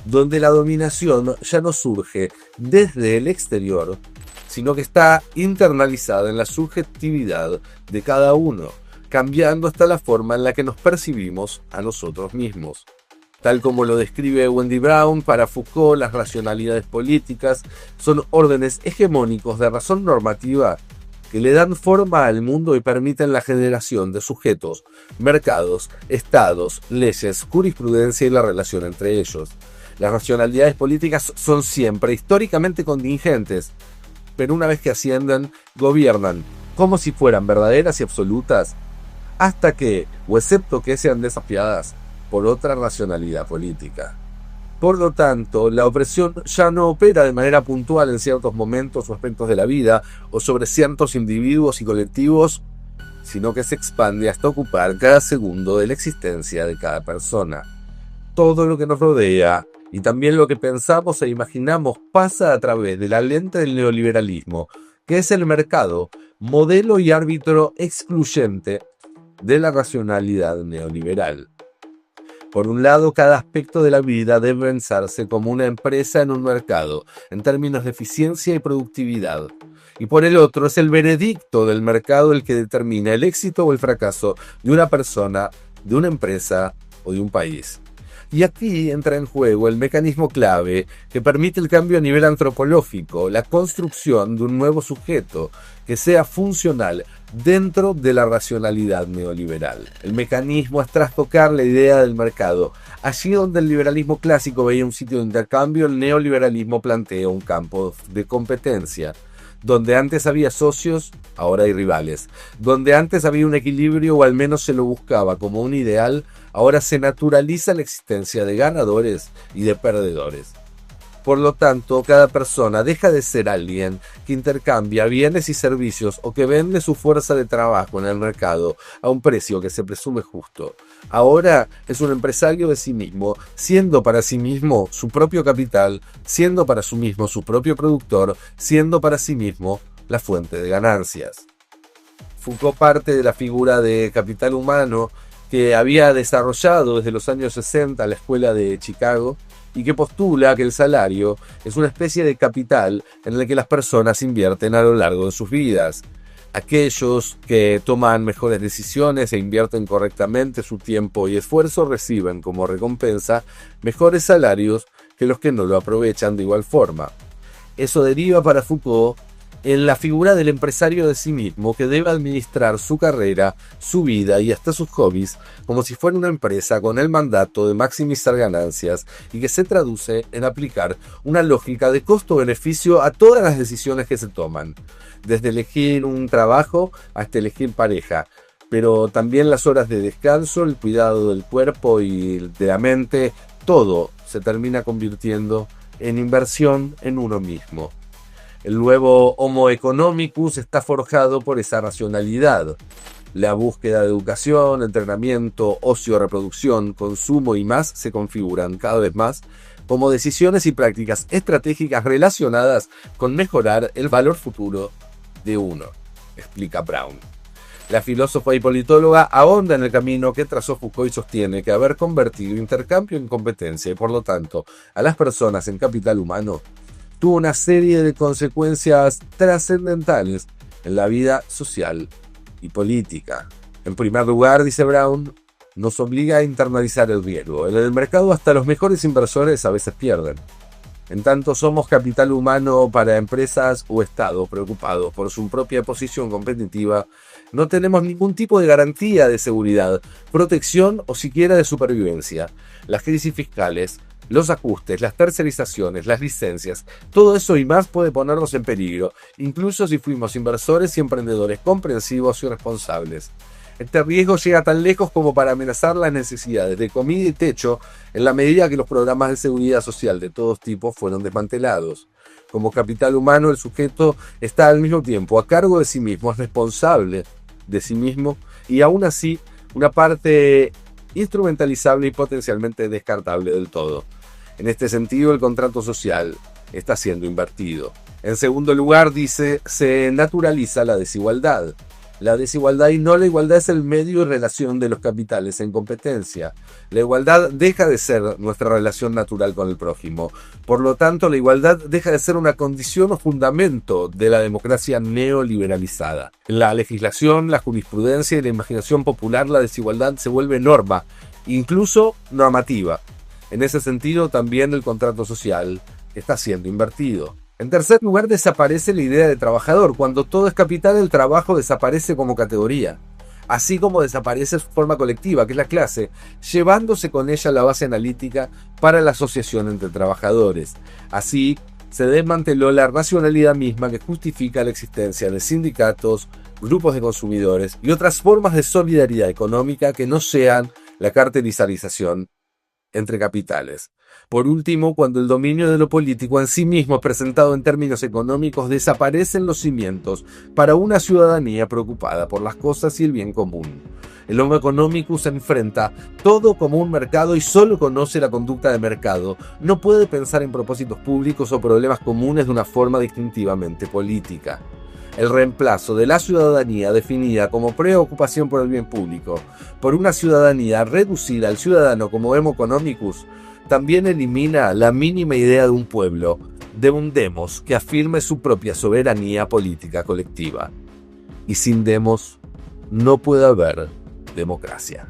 donde la dominación ya no surge desde el exterior, sino que está internalizada en la subjetividad de cada uno, cambiando hasta la forma en la que nos percibimos a nosotros mismos. Tal como lo describe Wendy Brown, para Foucault las racionalidades políticas son órdenes hegemónicos de razón normativa que le dan forma al mundo y permiten la generación de sujetos, mercados, estados, leyes, jurisprudencia y la relación entre ellos. Las racionalidades políticas son siempre históricamente contingentes, pero una vez que ascienden, gobiernan como si fueran verdaderas y absolutas, hasta que, o excepto que sean desafiadas por otra racionalidad política. Por lo tanto, la opresión ya no opera de manera puntual en ciertos momentos o aspectos de la vida, o sobre ciertos individuos y colectivos, sino que se expande hasta ocupar cada segundo de la existencia de cada persona. Todo lo que nos rodea, y también lo que pensamos e imaginamos, pasa a través de la lente del neoliberalismo, que es el mercado, modelo y árbitro excluyente de la racionalidad neoliberal. Por un lado, cada aspecto de la vida debe pensarse como una empresa en un mercado, en términos de eficiencia y productividad. Y por el otro, es el veredicto del mercado el que determina el éxito o el fracaso de una persona, de una empresa o de un país. Y aquí entra en juego el mecanismo clave que permite el cambio a nivel antropológico, la construcción de un nuevo sujeto que sea funcional dentro de la racionalidad neoliberal. El mecanismo es trastocar la idea del mercado. Allí donde el liberalismo clásico veía un sitio de intercambio, el neoliberalismo plantea un campo de competencia. Donde antes había socios, ahora hay rivales. Donde antes había un equilibrio, o al menos se lo buscaba como un ideal, ahora se naturaliza la existencia de ganadores y de perdedores. Por lo tanto, cada persona deja de ser alguien que intercambia bienes y servicios o que vende su fuerza de trabajo en el mercado a un precio que se presume justo. Ahora es un empresario de sí mismo, siendo para sí mismo su propio capital, siendo para sí mismo su propio productor, siendo para sí mismo la fuente de ganancias. Foucault parte de la figura de capital humano que había desarrollado desde los años 60 la Escuela de Chicago, y que postula que el salario es una especie de capital en el que las personas invierten a lo largo de sus vidas. Aquellos que toman mejores decisiones e invierten correctamente su tiempo y esfuerzo reciben como recompensa mejores salarios que los que no lo aprovechan de igual forma. Eso deriva para Foucault en la figura del empresario de sí mismo que debe administrar su carrera, su vida y hasta sus hobbies como si fuera una empresa con el mandato de maximizar ganancias y que se traduce en aplicar una lógica de costo-beneficio a todas las decisiones que se toman, desde elegir un trabajo hasta elegir pareja, pero también las horas de descanso, el cuidado del cuerpo y de la mente, todo se termina convirtiendo en inversión en uno mismo. El nuevo Homo economicus está forjado por esa racionalidad. La búsqueda de educación, entrenamiento, ocio, reproducción, consumo y más se configuran cada vez más como decisiones y prácticas estratégicas relacionadas con mejorar el valor futuro de uno, explica Brown. La filósofa y politóloga ahonda en el camino que trazó Foucault y sostiene que haber convertido intercambio en competencia y por lo tanto a las personas en capital humano tuvo una serie de consecuencias trascendentales en la vida social y política. En primer lugar, dice Brown, nos obliga a internalizar el riesgo. En el mercado hasta los mejores inversores a veces pierden. En tanto somos capital humano para empresas o estados preocupados por su propia posición competitiva, no tenemos ningún tipo de garantía de seguridad, protección o siquiera de supervivencia. Las crisis fiscales, los ajustes, las tercerizaciones, las licencias, todo eso y más puede ponernos en peligro, incluso si fuimos inversores y emprendedores comprensivos y responsables. Este riesgo llega tan lejos como para amenazar las necesidades de comida y techo en la medida que los programas de seguridad social de todos tipos fueron desmantelados. Como capital humano, el sujeto está al mismo tiempo a cargo de sí mismo, es responsable de sí mismo y aún así una parte instrumentalizable y potencialmente descartable del todo. En este sentido, el contrato social está siendo invertido. En segundo lugar, dice, se naturaliza la desigualdad. La desigualdad y no la igualdad es el medio y relación de los capitales en competencia. La igualdad deja de ser nuestra relación natural con el prójimo. Por lo tanto, la igualdad deja de ser una condición o fundamento de la democracia neoliberalizada. En la legislación, la jurisprudencia y la imaginación popular, la desigualdad se vuelve norma, incluso normativa. En ese sentido, también el contrato social está siendo invertido. En tercer lugar, desaparece la idea de trabajador. Cuando todo es capital, el trabajo desaparece como categoría. Así como desaparece su forma colectiva, que es la clase, llevándose con ella la base analítica para la asociación entre trabajadores. Así se desmanteló la racionalidad misma que justifica la existencia de sindicatos, grupos de consumidores y otras formas de solidaridad económica que no sean la cartelización entre capitales. Por último, cuando el dominio de lo político en sí mismo presentado en términos económicos desaparecen los cimientos para una ciudadanía preocupada por las cosas y el bien común. El Homo economicus enfrenta todo como un mercado y solo conoce la conducta de mercado. No puede pensar en propósitos públicos o problemas comunes de una forma distintivamente política. El reemplazo de la ciudadanía definida como preocupación por el bien público por una ciudadanía reducida al ciudadano como Homo economicus también elimina la mínima idea de un pueblo, de un demos que afirme su propia soberanía política colectiva. Y sin demos no puede haber democracia.